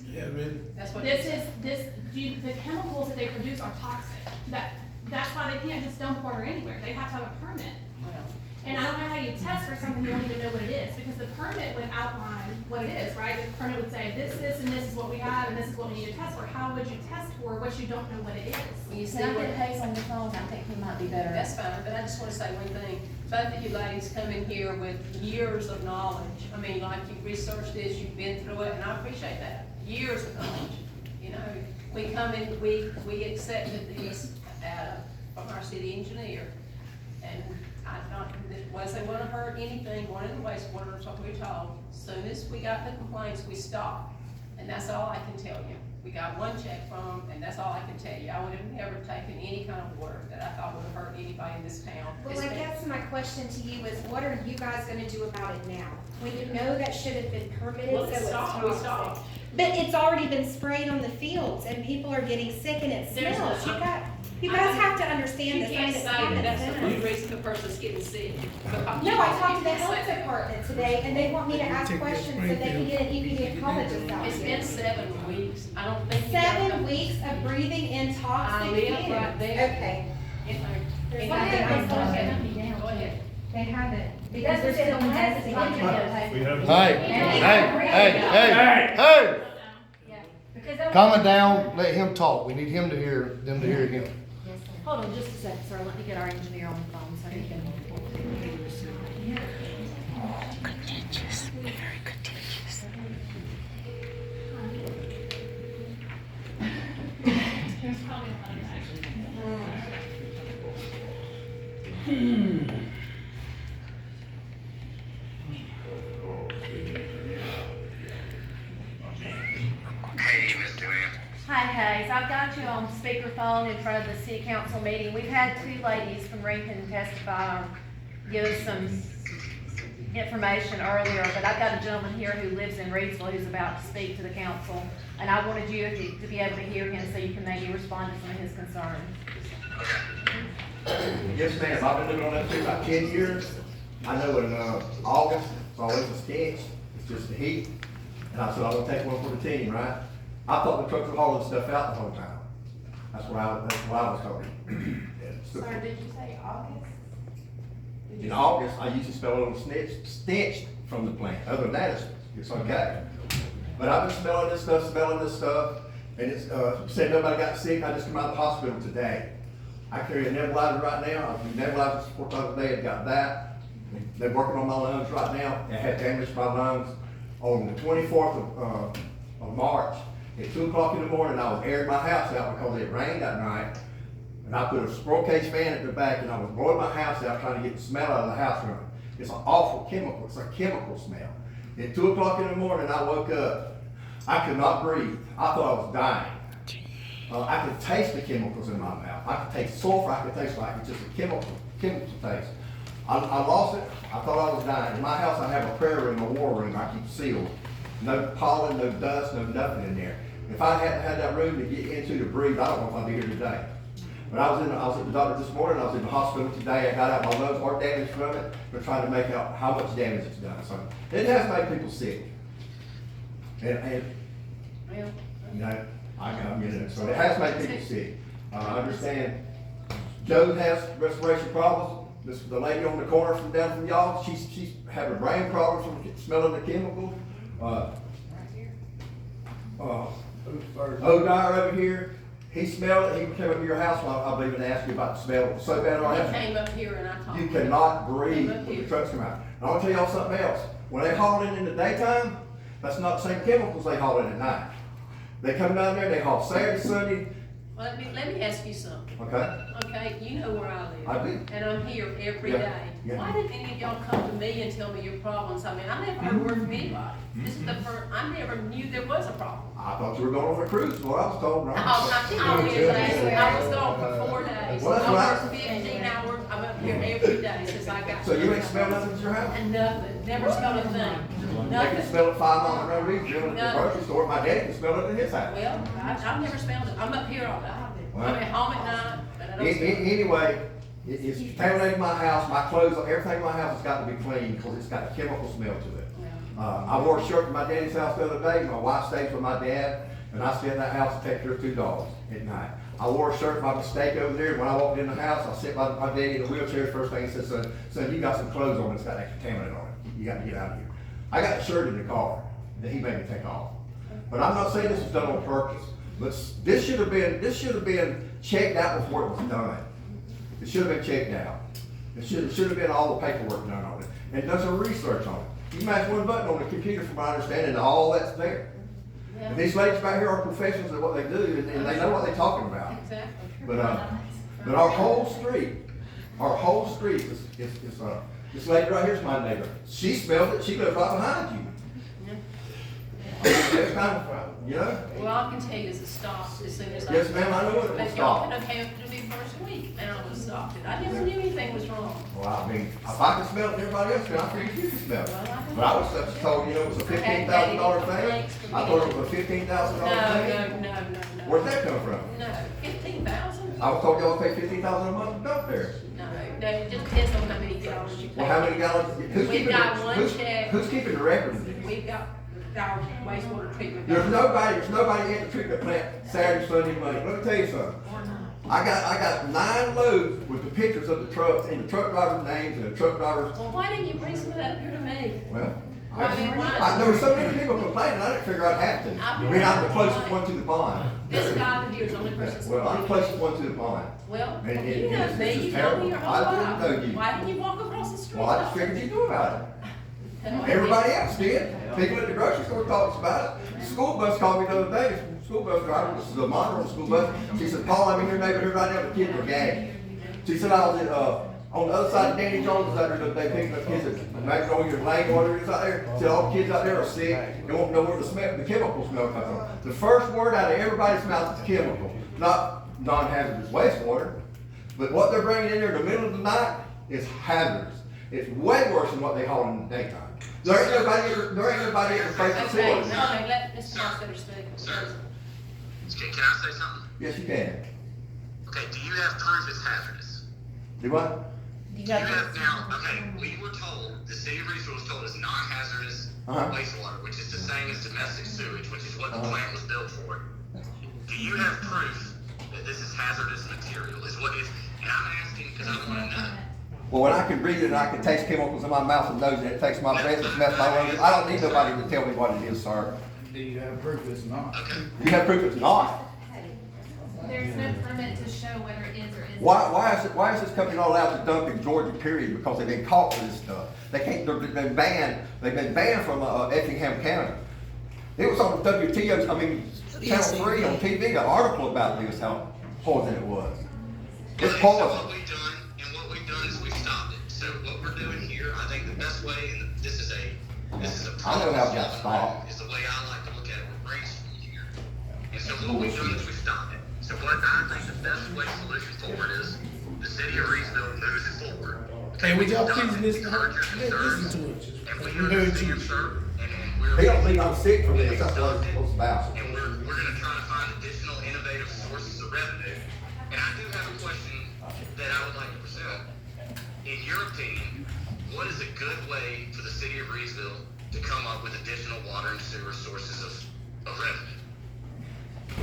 Yeah, man. That's what This you say. is, the chemicals that they produce are toxic. That's why they can't just dump water anywhere. They have to have a permit. Well, And I don't know how you test for something you don't even know what it is, because the permit would outline what it is, right? The permit would say, this, and this is what we have, and this is what we need to test for. How would you test for what you don't know what it is? you see Can I what, get Hayes on the phone? I think he might be better. that's fine, but I just wanna say one thing. Both of you ladies come in here with years of knowledge. I mean, like you've researched this, you've been through it, and I appreciate that. Years of knowledge. You know, we come in, we accepted this from our city engineer. And I thought, was they wanna hurt anything, one in the wastewater, is what we told. Soon as we got the complaints, we stopped. And that's all I can tell you. We got one check from them, and that's all I can tell you. I would have never taken any kind of water that I thought would have hurt anybody in this town. Well, I guess my question to you is, what are you guys gonna do about it now? When you know that should have been permitted, Well, so it it's stopped, we toxic. stopped. But it's already been sprayed on the fields and people are getting sick and it There's smells. no- You guys have to understand You this. can't It's say common that that's the sense. only reason the person's getting sick. No, I talked to the health department today and they want me to ask questions so they can get an EPD ecologist out It's here. been 7 weeks. I don't think you got 7 weeks of breathing in I toxic live fumes. right there. Okay. There's There's nothing nothing I I can can do. Go ahead. They haven't. Because they're still investigating. We have. Hey! Because they'll- Calm it down, let him talk. We need him to hear, them to hear him. Yes, sir. Hold on just a second, sir. Let me get our engineer on the phone so he can. Contentious, very contentious. There's probably a lot of that. Hi, Hayes. I've got you on speakerphone in front of the city council meeting. We've had 2 ladies from Rankin testify or give us some information earlier, but I've got a gentleman here who lives in Reidsville who's about to speak to the council. And I wanted you to be able to hear him so you can maybe respond to some of his concerns. Yes, ma'am, I've been living on that street about 10 years. I know in August, it's always a stench, it's just the heat. And I said, I'm gonna take one for the team, right? I thought the trucks were hauling stuff out the whole time. That's what I was told. Sorry, did you say August? In August, I used to smell a little stench from the plant. Other than that, it's okay. But I've been smelling this stuff, and it's, said nobody got sick. I just came out of the hospital today. I carry a nebulizer right now. I do nebulizers for the other day. I got that. They're working on my lungs right now. I had damaged my lungs on the 24th of March. At 2 o'clock in the morning, I was airing my house out because it rained that night. And I put a squirrel cage fan at the back and I was blowing my house out trying to get the smell out of the house running. It's an awful chemical. It's a chemical smell. At 2 o'clock in the morning, I woke up. I could not breathe. I thought I was dying. I could taste the chemicals in my mouth. I could taste sulfur. I could taste like it's just a chemical taste. I lost it. I thought I was dying. In my house, I have a prayer room, a war room. I keep sealed. No pollen, no dust, no nothing in there. If I hadn't had that room to get into to breathe, I don't know if I'd be here today. But I was at the doctor this morning, I was in the hospital today, I got out my lungs are damaged from it, we're trying to make out how much damage it's done, so it has made people sick. And, Well, you know, I'm getting it, so it has made people sick. I understand Joe has respiration problems, the lady on the corner from down from y'all, she's having brain problems from smelling the chemicals. O'Dyer over here, he smelled it, he came up to your house, I believe, and asked you about the smell, so bad on he that. came up here and I talked. You to him. cannot breathe Came up when the here. trucks come out. And I'll tell y'all something else, when they haul in the daytime, that's not the same chemicals they haul in at night. They come down there, they haul Saturday, Sunday, Well, let me ask you something. okay? Okay, you know where I live. I do. And I'm here every Yeah, day. yeah. Why didn't any of y'all come to me and tell me your problems? I mean, I never heard a word from anybody. This is the first, I never knew there was a problem. I thought you were going on a cruise, well, I was told, no. I was gone for 4 days. Well, that's I right. worked 15 hours, I'm up here every day since I got. So you here. ain't smelled nothing at your house? And nothing, never smelled a thing, They can nothing. smell it 5 miles around Reidsville at the Nothing. grocery store, my daddy can smell it in his house. Well, I've never smelled it, I'm up here all day. Well. I'm at home at night, but I don't smell it. Anyway, it's contaminated my house, my clothes, everything in my house has got to be clean because it's got a chemical smell to it. I wore a shirt to my daddy's house the other day, my wife stays with my dad, and I stay in that house to take care of 2 dogs at night. I wore a shirt by mistake over there, and when I walked in the house, I sit by my daddy in the wheelchair, first thing he said, son, you got some clothes on that's got that contaminant on it, you got to get out of here. I got a shirt in the car that he made me take off. But I'm not saying this was done on purpose, but this should have been checked out before it was done. It should have been checked out. It should have been all the paperwork done on it, and done some research on it. You mash one button on the computer, from my understanding, and all that's there. Yeah. And these ladies back here are professionals at what they do, and they know what they're talking about. Exactly. But our whole street is, this lady right here's my neighbor. She smelled it, she lives right behind you. That's kind of, you know? Well, I can tell you it's a stop as soon as I. Yes, ma'am, I know it will But stop. y'all could have came up to me first week, and I would have stopped it. I never knew anything was wrong. Well, I mean, if I can smell it, everybody else can, I figured you can smell it. But I was just told, you know, it was a $15,000 thing. I thought it was a $15,000 thing. No. Where'd that come from? No, 15,000? I was told y'all pay $15,000 a month to dump there. No, it just depends on how many gallons you pay. Well, how many gallons? We've got one check. Who's keeping the record of this? We've got our wastewater treatment. There's nobody at the treatment plant Saturday, Sunday, Monday. Let me tell you something. I got 9 loads with the pictures of the trucks and the truck driver's names and the truck driver's. Well, why didn't you bring some of that up here to me? Well, Why? there were so many people complaining, I didn't figure I'd have to. I mean, I'm the closest one to the pond. This guy here is the only person. Well, I'm the closest one to the pond. Well, And you know this me, is you know terrible. me your whole I life. didn't know you. Why didn't you walk across the street? Well, I just figured you knew about it. Everybody else did. People at the grocery store talks about it. The school bus called me the other day. The school bus driver, this is a monitor school bus. She said, Paul, I'm in your neighborhood right now, the kids are gagged. She said, I was on the other side of Danny Jones out there the other day picking up kids at Magnolia Lane, whatever it is out there. Said all the kids out there are sick. They won't know where the chemical smell comes from. The first word out of everybody's mouth is chemical, not non-hazardous wastewater. But what they're bringing in there in the middle of the night is hazardous. It's way worse than what they haul in the daytime. There ain't nobody at the freight Okay, facility. no, let Mr. Mossberger speak. Sir, can I say something? Yes, you can. Okay, do you have proof it's hazardous? Do what? Do you have now, okay, we were told, the city of Reidsville was told it's non-hazardous wastewater, which is the same as domestic sewage, which is what the plant was built for. Do you have proof that this is hazardous material, is what is, and I'm asking because I want to know. Well, when I can breathe it and I can taste chemicals in my mouth and nose and it takes my breath and mess my lungs, I don't need nobody to tell me what it is, sir. Do you have proof it's not? Okay. You have proof it's not. There's no permit to show whether it is or isn't. Why is this company not allowed to dump in Georgia, period? Because they've been caught for this stuff. They've been banned from Effingham County. It was on WTO, Channel 3 on TV, an article about this, how poison it was. It's So poison. what we've done is we've stopped it. So what we're doing here, I think the best way, and this is a I know how it got stopped. is the way I like to look at it with Reidsville here. And so what we've done is we've stopped it. So what I think the best way solution forward is the city of Reidsville moves it forward. Hey, would y'all please We've listen heard your concerns, to it? and we We heard you. understand, sir, and we're. They don't think I'm sick from this, that's what it's about. And we're gonna try to find additional innovative sources of revenue. And I do have a question in your opinion, what is a good way for the city of Reidsville to come up with additional water and sewer sources of revenue?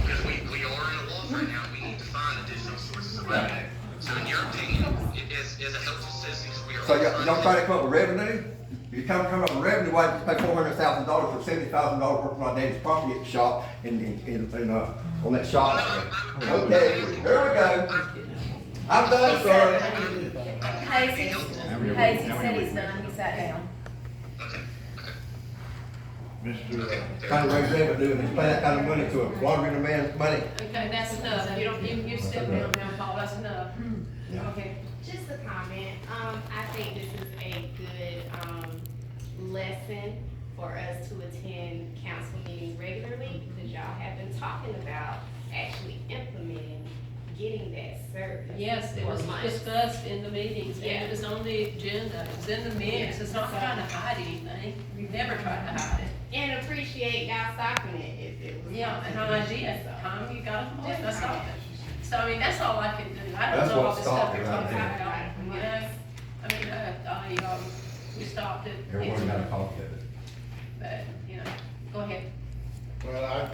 Because we are in a loss right now, we need to find additional sources of revenue. So in your opinion, as a health citizens, we are. So you don't try to come up with revenue? You come up with revenue, why you pay $400,000 for $70,000 worth of my daddy's property at the shop on that shop? Okay, there we go. I'm done, sir. Hayes, he said he's done, he sat down. Kind of raise revenue and pay that kind of money to a laundering man's money. Okay, that's enough, you step down now, Paul, that's enough. Okay. Just a comment, I think this is a good, lesson for us to attend council meetings regularly, because y'all have been talking about actually implementing, getting that service. Yes, it was discussed in the meetings, and it was on the agenda, it was in the minutes, it's not trying to hide anything, we've never tried to hide it. And appreciate y'all stopping it if it was. Yeah, and I did, Tom, you got a complaint, I stopped it. So, I mean, that's all I can do, I don't That's know all what this stuff stopped you're it right talking there. about, you know? I mean, we stopped it. Everyone got a copy of it. But, you know, go ahead. Well,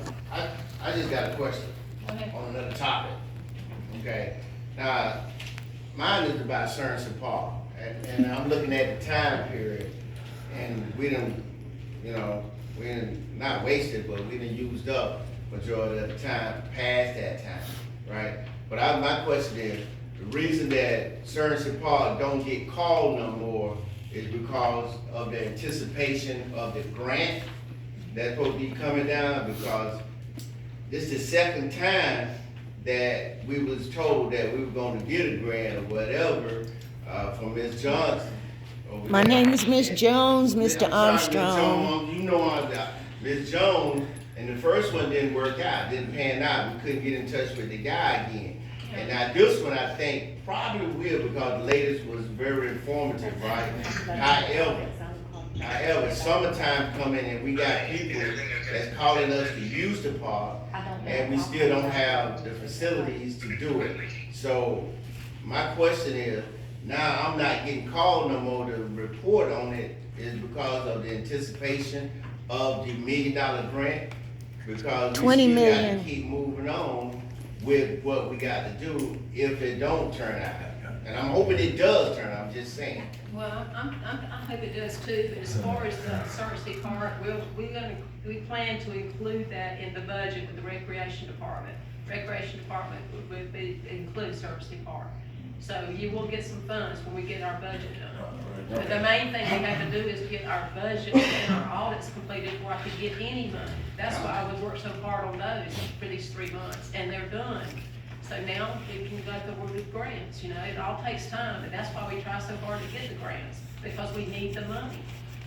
I just got a question Go ahead. on another topic. Okay, now, mine is about Sorensen Park, and I'm looking at the time period, and we done, we done, not wasted, but we done used up majority of the time past that time, right? But my question is, the reason that Sorensen Park don't get called no more is because of the anticipation of the grant that's supposed to be coming down, because this is the second time that we was told that we were gonna get a grant or whatever, from Ms. Johnson. My name is Miss Jones, Mr. I'm sorry, Ms. Armstrong. Jones, you know Ms. Jones, and the first one didn't work out, didn't pan out, we couldn't get in touch with the guy again. And now this one, I think, probably will, because the latest was very informative, right? However, summertime coming and we got people that's calling us to use the park, and we still don't have the facilities to do it. So my question is, now I'm not getting called no more to report on it, is because of the anticipation of the $1 million grant? Because we 20 still million. got to keep moving on with what we got to do if it don't turn out. And I'm hoping it does turn out, I'm just saying. Well, I hope it does too, but as far as the Cersei Park, we plan to include that in the budget with the Recreation Department. Recreation Department would include Cersei Park. So you will get some funds when we get our budget done. But the main thing we have to do is get our budget and our audits completed before I could get any money. That's why I would work so hard on those for these 3 months, and they're done. So now we can go forward with grants, it all takes time, and that's why we try so hard to get the grants, because we need the money.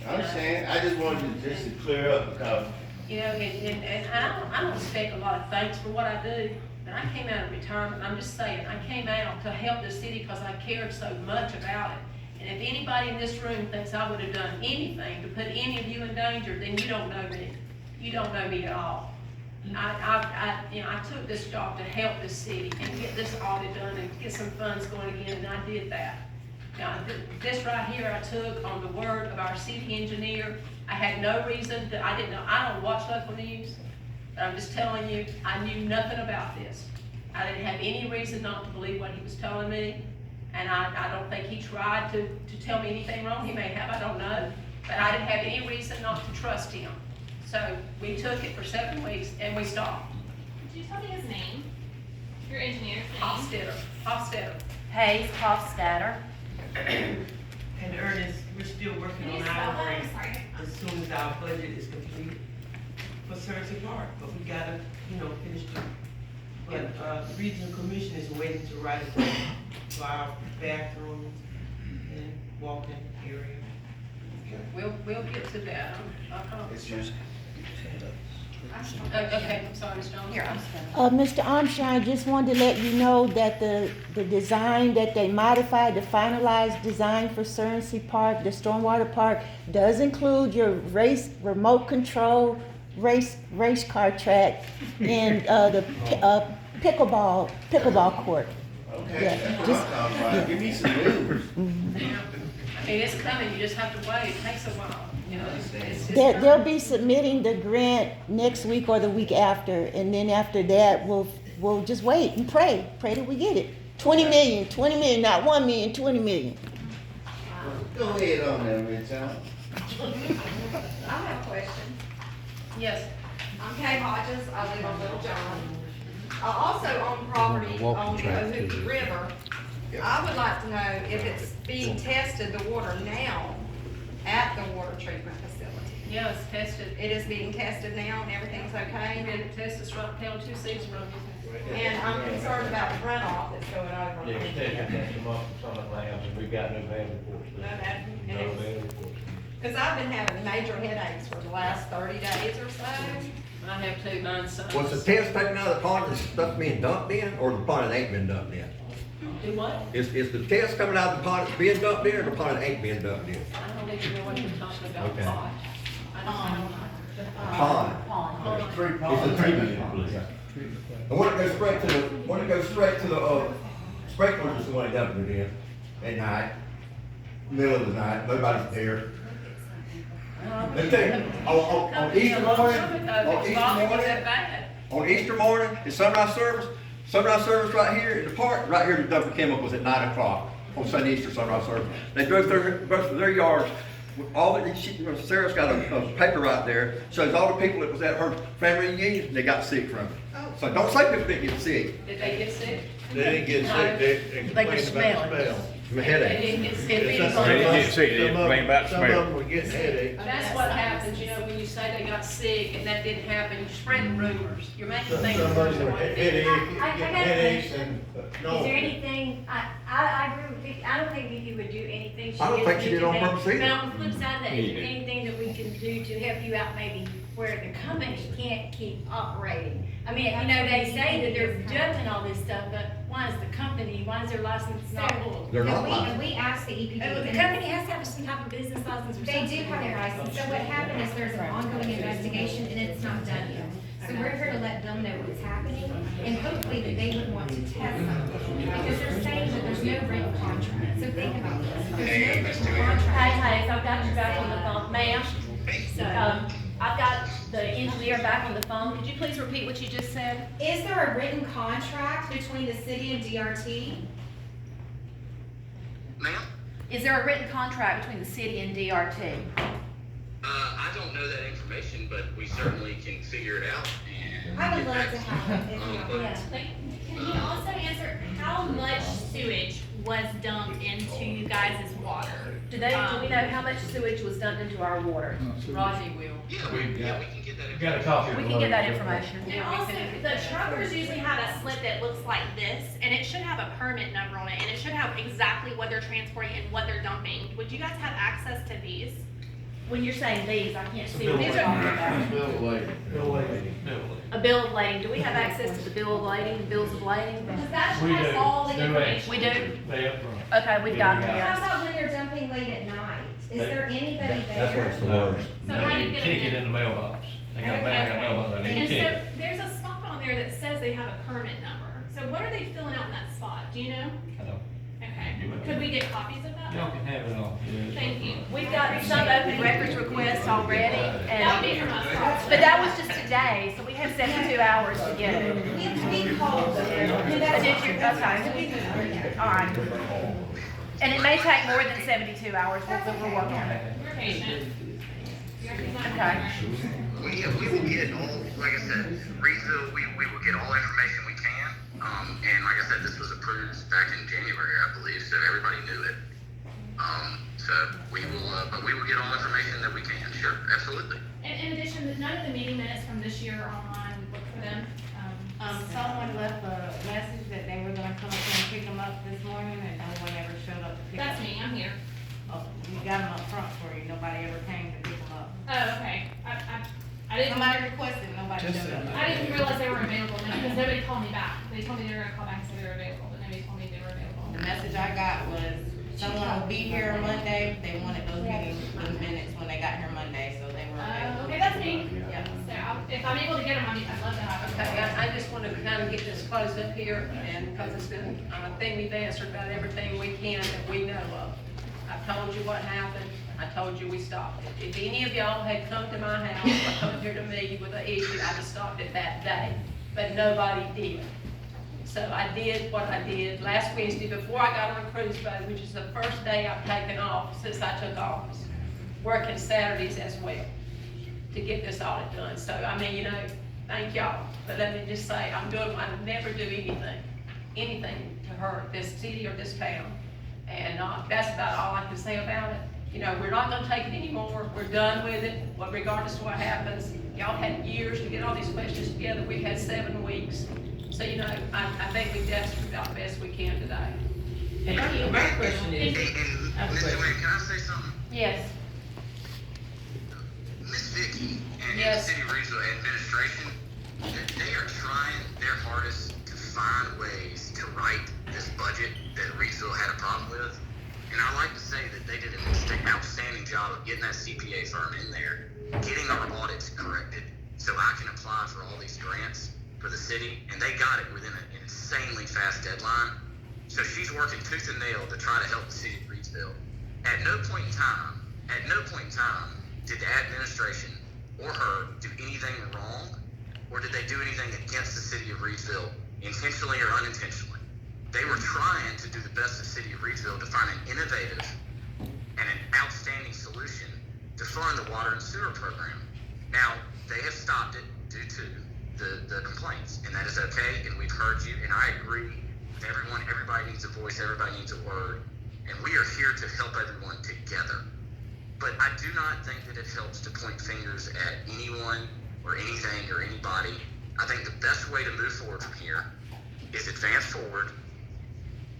I understand, I just wanted to clear up, because And I don't expect a lot of thanks for what I do, but I came out of retirement, I'm just saying, I came out to help the city because I cared so much about it. And if anybody in this room thinks I would have done anything to put any of you in danger, then you don't know me. You don't know me at all. I took this job to help this city and get this audit done and get some funds going again, and I did that. Now, this right here I took on the word of our city engineer. I had no reason that I didn't know. I don't watch local news, but I'm just telling you, I knew nothing about this. I didn't have any reason not to believe what he was telling me, and I don't think he tried to tell me anything wrong. He may have, I don't know, but I didn't have any reason not to trust him. So we took it for 7 weeks and we stopped. Could you tell me his name? Your engineer's name? Hofstetter. Hayes, Hofstadter. And Ernest, we're still working on our grant as soon as our budget is complete for Cersei Park, but we gotta, finish it. But, the regional commission is waiting to write a grant for our bathrooms and walking area. We'll get to that. it's just, Okay, I'm sorry, Ms. Jones. Here, I'm Mr. Armstrong, I just wanted to let you know that the design that they modified, the finalized design for Sorensen Park, the Stormwater Park, does include your remote control race car track and the pickleball court. okay, Yeah, that's what just- I'm talking about. Give me some news. Yeah. I mean, it's coming, you just have to wait, it takes a while, you know, it's They'll be submitting the grant next week or the week after, and then after that, we'll just wait and pray that we get it. 20 million, not 1 million, 20 million. Go ahead on there, Richard. I have a question. Yes. I'm Kay Hodges, I live on Little John. I also own property on the Ohookee River. I would like to know if it's being tested, the water now, at the water treatment facility. Yeah, it's tested. It is being tested now and everything's okay? And it tests us right down 2 seats from And I'm concerned about the runoff that's going over. Yeah, we take them up from some of the labs, and we've got no bad reports. No bad- No bad reports. Cause I've been having major headaches for the last 30 days or so. I have 2 9 Was the test taken out of the pond and stuff being dumped in, or the pond that ain't been dumped in? Do what? Is the test coming out of the pond that's being dumped in, or the pond that ain't being dumped in? I don't even know what you're talking about. Okay. I don't know. Pond. Pond. It's a treatment pond. And when it goes straight to the, sprinklers is the one that dumped it in at night, middle of the night, nobody's there. Let me tell you, on Easter morning, on Easter morning, it's sunrise service right here in the park, right here, the dumping chemicals at 9 o'clock on Sunday Easter sunrise service. They drove through their yards with all the, Sarah's got a paper right there, shows all the people that was at her family reunion, they got sick from it. So don't say people didn't get sick. Did they get sick? They didn't get sick, they complained about the smell. My They headache. didn't get sick. They Some didn't of get sick, they complained about the Some of smell. them were getting headaches. That's what happens, you know, when you say they got sick and that didn't happen, you're spreading rumors. You're making Some things of them worse were than what it is. headaches, I getting got a headaches question. and, Is there anything, I agree with Vicky, I don't think Vicky would do anything. I don't think she did on today. purpose either. But on the flip side of that, is there anything that we can do to help you out maybe where the company can't keep operating? I mean, you know, they say that they're dumping all this stuff, but why is the company, why is their license not full? They're not And licensed. we asked the EPD. The and company has to have some type of business license or They something. do have a license, so what happened is there's an ongoing investigation and it's not done yet. So we're here to let them know what's happening and hopefully that they would want to test something. Because they're saying that there's no written contract, so think about this. If there's no written contract. Hey, so I've got you back on the phone, ma'am. I've got the engineer back on the phone. Could you please repeat what you just said? Is there a written contract between the city and DRT? Ma'am? Is there a written contract between the city and DRT? I don't know that information, but we certainly can figure it out and. I would get love back to you. have it if you But- don't. Can you also answer how much sewage was dumped into you guys' water? Do we know how much sewage was dumped into our water? Raji will. Yeah, we can get that. Got a copy of We the can get that letter. information. And also, the truckers usually have a slip that looks like this, and it should have a permit number on it, and it should have exactly what they're transporting and what they're dumping. Would you guys have access to these? When you're saying these, I can't see Bill what of these are talking about. Bill of lading. Bill of lading. A bill of lading. Do we have access to the bill of lading, the bills of lading? Because that We should have do. all the Do information. We do? They up front. Okay, we've got them How here. about when they're dumping late at night? Is there anybody there? That's what it's the worst. So how do you You get kick it it in the mailbox. They got a bag of mailbox, and you And kick so it. there's a spot on there that says they have a permit number. So what are they filling out in that spot? Do you know? I don't. Okay. Could we get copies of that? Y'all can have it all. Yeah. Thank you. We've got some open records requests already, That would be and, from us. but that was just today, so we have 72 hours to get it. We called them. And that's- Did you, okay, all right. And it may take more than 72 hours, but we're working on it. We're patient. Okay. We will get all, like I said, Reidsville, we will get all information we can. And like I said, this was approved back in January, I believe, so everybody knew it. So we will, but we will get all information that we can, sure, absolutely. And in addition, none of the meeting minutes from this year are online. Look for them. Someone left a message that they were gonna come up here and pick them up this morning, and no one ever showed up to pick them up. That's me. I'm here. Oh, you got them up front for you, nobody ever came to pick them up. Oh, okay. I didn't. Somebody requested, nobody showed up. I didn't realize they were available because nobody called me back. They told me they were gonna call back and say they were available, but nobody told me they were available. The message I got was, someone will be here Monday, they wanted those meetings, those minutes when they got here Monday, so they were available. Okay, that's me. Yeah. So if I'm able to get them, I'd love to have them. Okay, I just want to kind of get this closed up here, and because it's been, I think we've answered about everything we can that we know of. I told you what happened, I told you we stopped it. If any of y'all had come to my house or come here to me with an issue, I'd have stopped it that day, but nobody did. So I did what I did last Wednesday before I got on a cruise boat, which is the first day I've taken off since I took office, working Saturdays as well to get this audit done. So, I mean, you know, thank y'all, but let me just say, I never do anything to hurt this city or this town. And that's about all I can say about it. You know, we're not gonna take it anymore, we're done with it, well, regardless of what happens. Y'all had years to get all these questions together, we've had 7 weeks. So, you know, I think we've done about the best we can today. And my question is, And Mr. Wayne, can I say something? Yes. Miss Vicky and Yes. the City of Reidsville administration, they are trying their hardest to find ways to write this budget that Reidsville had a problem with. And I like to say that they did an outstanding job of getting that CPA firm in there, getting our audits corrected, so I can apply for all these grants for the city, and they got it within an insanely fast deadline. So she's working tooth and nail to try to help the city of Reidsville. At no point in time, did the administration or her do anything wrong, or did they do anything against the city of Reidsville, intentionally or unintentionally. They were trying to do the best of the city of Reidsville to find an innovative and an outstanding solution to fund the water and sewer program. Now, they have stopped it due to the complaints, and that is okay, and we've heard you, and I agree with everyone. Everybody needs a voice, everybody needs a word, and we are here to help everyone together. But I do not think that it helps to point fingers at anyone or anything or anybody. I think the best way to move forward from here is advance forward,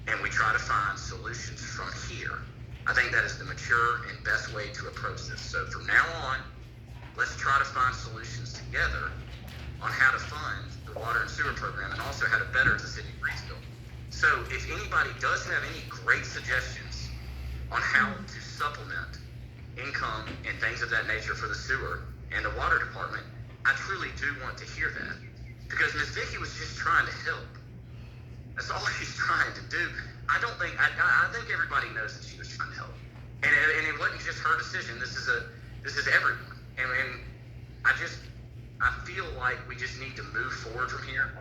and we try to find solutions from here. I think that is the mature and best way to approach this. So from now on, let's try to find solutions together on how to fund the water and sewer program, and also how to better the city of Reidsville. So if anybody does have any great suggestions on how to supplement income and things of that nature for the sewer and the water department, I truly do want to hear that. Because Ms. Vicky was just trying to help. That's all she's trying to do. I think everybody knows that she was trying to help. And it wasn't just her decision. This is everyone. And I feel like we just need to move forward from here.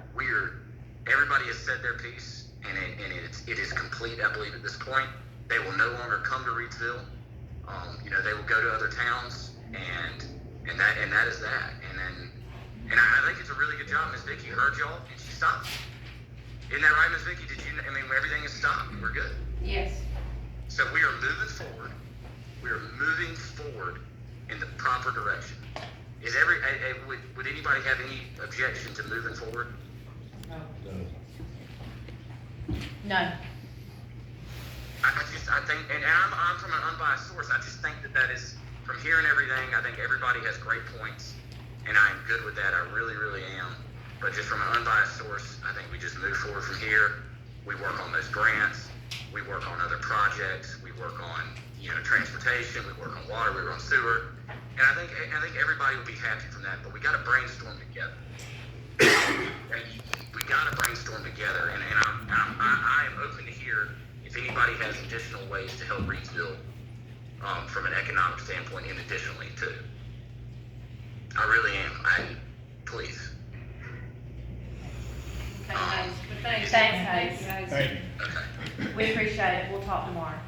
Everybody has said their piece, and it is complete, I believe, at this point. They will no longer come to Reidsville. They will go to other towns, and that is that. And I think it's a really good job. Ms. Vicky heard y'all, and she stopped. Isn't that right, Ms. Vicky? Everything is stopped. We're good. Yes. So we are moving forward. We are moving forward in the proper direction. Would anybody have any objection to moving forward? No. I think, and I'm from an unbiased source, I just think that is, from hearing everything, I think everybody has great points, and I'm good with that, I really, really am. But just from an unbiased source, I think we just move forward from here. We work on those grants, we work on other projects, we work on, transportation, we work on water, we work on sewer, and I think everybody will be happy from that, but we gotta brainstorm together. We gotta brainstorm together, and I am open to hear if anybody has additional ways to help Reidsville from an economic standpoint, and additionally too. I really am. Please. Thanks, Hayes. Thank you. We appreciate it. We'll talk tomorrow.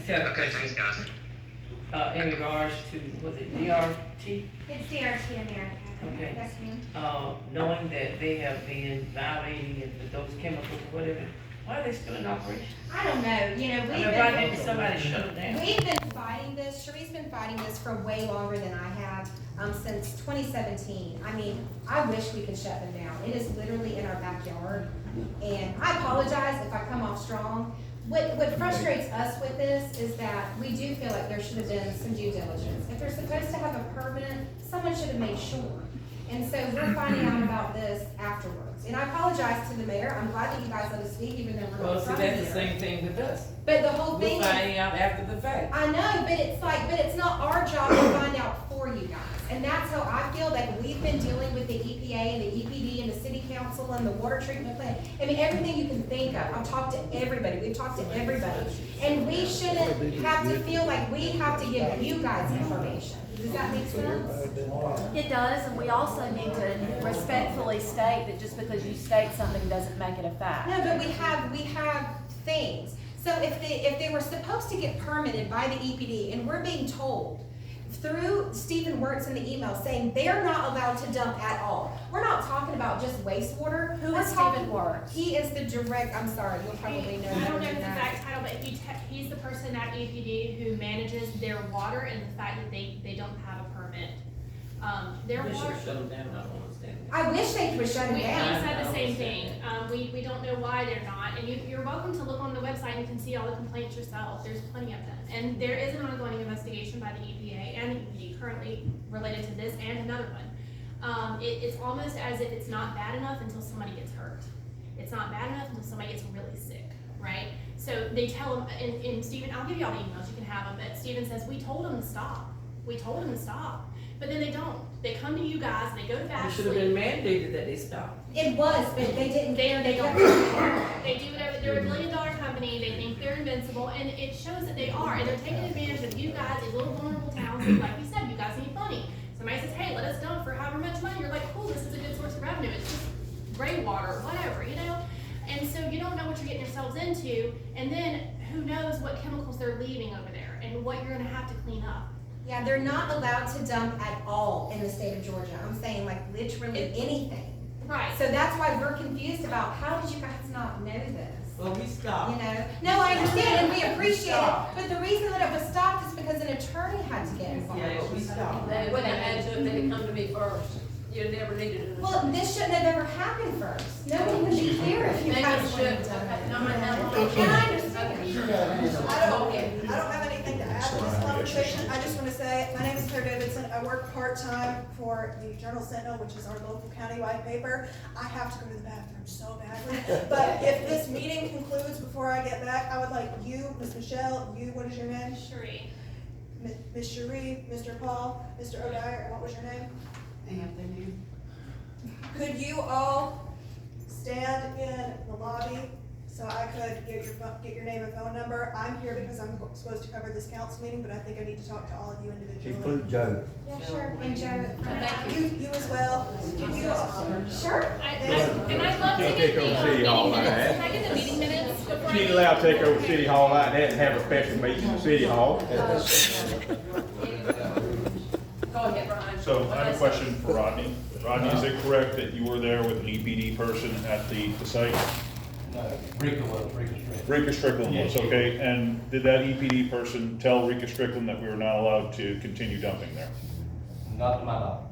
Okay, thanks, guys. in regards to, was it DRT? It's DRT America. Okay. Yes, ma'am. Knowing that they have been violating those chemicals or whatever, why are they still in operation? I don't know, Why didn't somebody shut them down? We've been fighting this, Cherie's been fighting this for way longer than I have, since 2017. I mean, I wish we could shut them down. It is literally in our backyard. And I apologize if I come off strong. What frustrates us with this is that we do feel like there should have been some due diligence. If they're supposed to have a permit, someone should have made sure. And so we're finding out about this afterwards. And I apologize to the mayor. I'm glad that you guys let us speak, even though we're not from here. That's the same thing with us. But the whole thing We're finding out after the fact. I know, but it's not our job to find out for you guys. And that's how I feel that we've been dealing with the EPA and the EPD and the city council and the water treatment plant. I mean, everything you can think of. I've talked to everybody. We've talked to everybody. And we shouldn't have to feel like we have to give you guys information. Does that make sense? It does, and we also need to respectfully state that just because you state something doesn't make it a fact. No, but we have things. So if they were supposed to get permitted by the EPD, and we're being told through Stephen Wirtz in the email saying they're not allowed to dump at all. We're not talking about just wastewater. Who is Stephen Wirtz? He is the direct, I'm sorry, you'll probably know. I don't know his his exact title, but he's the person at EPD who manages their water and the fact that they don't have a permit. Their water. I wish they would shut We it down. said the same thing. We don't know why they're not, and you're welcome to look on the website and you can see all the complaints yourself. There's plenty of them. And there is an ongoing investigation by the EPA and the EPD currently related to this and another one. It's almost as if it's not bad enough until somebody gets hurt. It's not bad enough until somebody gets really sick, right? So they tell them, and Stephen, I'll give you all the emails, you can have them, but Stephen says, we told them to stop. We told them to stop. But then they don't. They come to you guys, they go to back. It should have been mandated that they stop. It was, but they didn't. They don't. They do whatever. They're $1 billion company. They think they're invincible, and it shows that they are. And they're taking advantage of you guys, these little vulnerable towns. And like we said, you guys need money. Somebody says, "Hey, let us dump for however much money." You're like, "Cool, this is a good source of revenue. It's just gray water, whatever, you know." And so you don't know what you're getting yourselves into, and then who knows what chemicals they're leaving over there, and what you're going to have to clean up. Yeah, they're not allowed to dump at all in the state of Georgia. I'm saying like literally anything. Right. So that's why we're confused about how did you guys not know this? Well, we stopped. You know? No, I understand and we appreciate it. But the reason that it was stopped is because an attorney had to get involved. Yeah, we stopped. They wouldn't have had to if they had come to me first. You never needed an Well, this shouldn't have ever happened first. Nobody would be here if you Maybe guys it wouldn't should. have done it. No matter how. And I understand. I don't have anything to add to this conversation. I just want to say, my name is Claire Davidson. I work part-time for the Journal Sentinel, which is our local countywide paper. I have to go to the bathroom so badly. But if this meeting concludes before I get back, I would like you, Miss Michelle, you, what is your name? Cherie. Miss Cherie, Mr. Paul, Mr. O'Dyer, and what was your name? Anthony. Could you all stand in the lobby so I could get your name and phone number? I'm here because I'm supposed to cover this council meeting, but I think I need to talk to all of you individually. Include Joe. Yeah, sure. And Joe. You as well. Sure. And I'd love to Can't get take the over City Hall meeting like minutes. that. Can I get the meeting minutes before? She ain't allowed to take over City Hall like that and have a special meeting in City Hall. Go ahead, Brian. So I have a question for Rodney. Rodney, is it correct that you were there with an EPD person at the site? No, Rika was, Rika Strickland was, okay. And did that EPD person tell Rika Strickland that we were not allowed to continue dumping there? Not to my knowledge.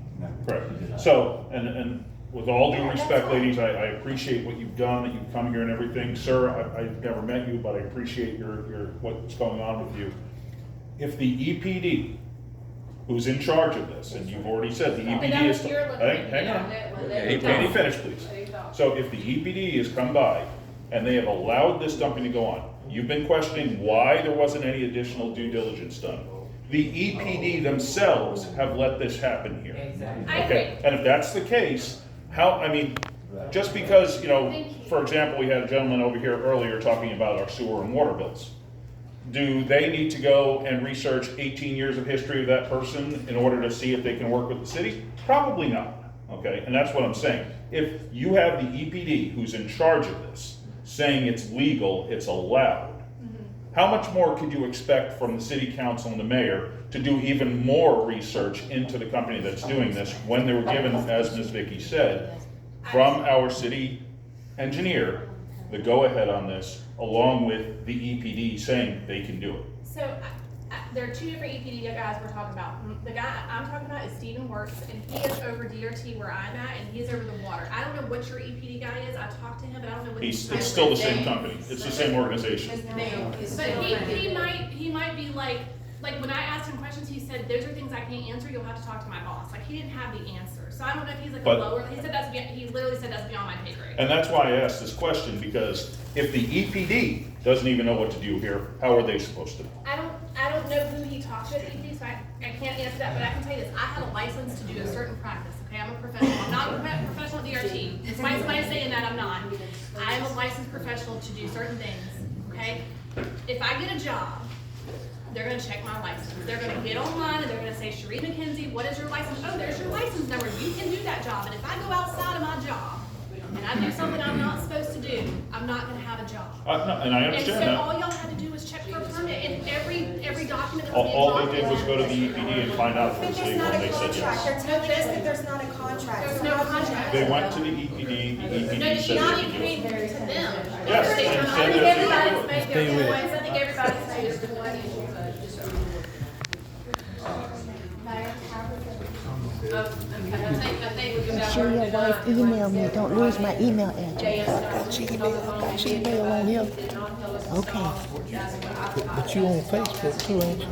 Correct. So, and with all due respect, ladies, I appreciate what you've done, that you've come here and everything. Sir, I've never met you, but I appreciate your what's going on with you. If the EPD, who's in charge of this, and you've already said the EPD is, hang on. Let me finish, please. So if the EPD has come by and they have allowed this dumping to go on, you've been questioning why there wasn't any additional due diligence done. The EPD themselves have let this happen here. Okay, and if that's the case, just because, for example, we had a gentleman over here earlier talking about our sewer and water bills. Do they need to go and research 18 years of history of that person in order to see if they can work with the city? Probably not, okay? And that's what I'm saying. If you have the EPD who's in charge of this, saying it's legal, it's allowed, how much more could you expect from the city council and the mayor to do even more research into the company that's doing this when they were given, as Ms. Vicky said, from our city engineer, the go-ahead on this, along with the EPD saying they can do it? So there are two different EPD guys we're talking about. The guy I'm talking about is Stephen Wirtz, and he is over DRT where I'm at, and he's over the water. I don't know what your EPD guy is. I talked to him, but I don't know what It's still the same company. It's the same organization. But he might be like when I asked him questions, he said, "Those are things I can't answer. You'll have to talk to my boss." Like he didn't have the answer. So I don't know if he's like a lower. He said he literally said that's beyond my pay grade. And that's why I asked this question, because if the EPD doesn't even know what to do here, how are they supposed to know? I don't know who he talked to at EPD, so I can't answer that, but I can tell you this, I have a license to do a certain practice, okay, I'm a professional, I'm not a professional DRT. Despite somebody saying that, I'm not. I am a licensed professional to do certain things, okay? If I get a job, they're gonna check my license. They're gonna get online and they're gonna say, Sheree McKenzie, what is your license? Oh, there's your license number, you can do that job. And if I go outside of my job, and I do something I'm not supposed to do, I'm not gonna have a job. No, and I understand And so that. all y'all had to do was check for a permit, and every document that was being All dropped. they did was go to the EPD and find out if it But was there's legal, not and a they said contract, yes. they're telling us that there's not a contract. There's So no how could you- contract. They went to the EPD, the No, EPD you said not they even could do paid it. to them. Yes, I think they said that they everybody's could do it. made their own ways, I think everybody's made their own ways. I think we can. Sure, your wife email me, don't lose my email address. She email on him. Okay. But you on Facebook too, ain't you?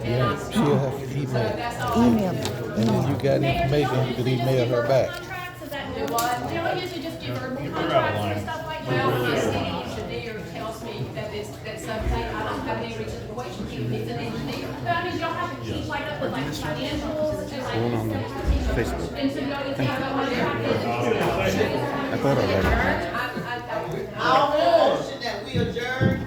Yeah, she'll have to email. Email me. And then you got information, you could email her back. Do y'all usually just do verbal contracts and stuff like that? Well, my city engineer tells me that it's something, I don't have any reason to question him, he's an engineer. But I mean, y'all have to keep like up with like financials and like. Going on Facebook. And so y'all get to have a contract. I thought I read it. I'll motion that we adjourn.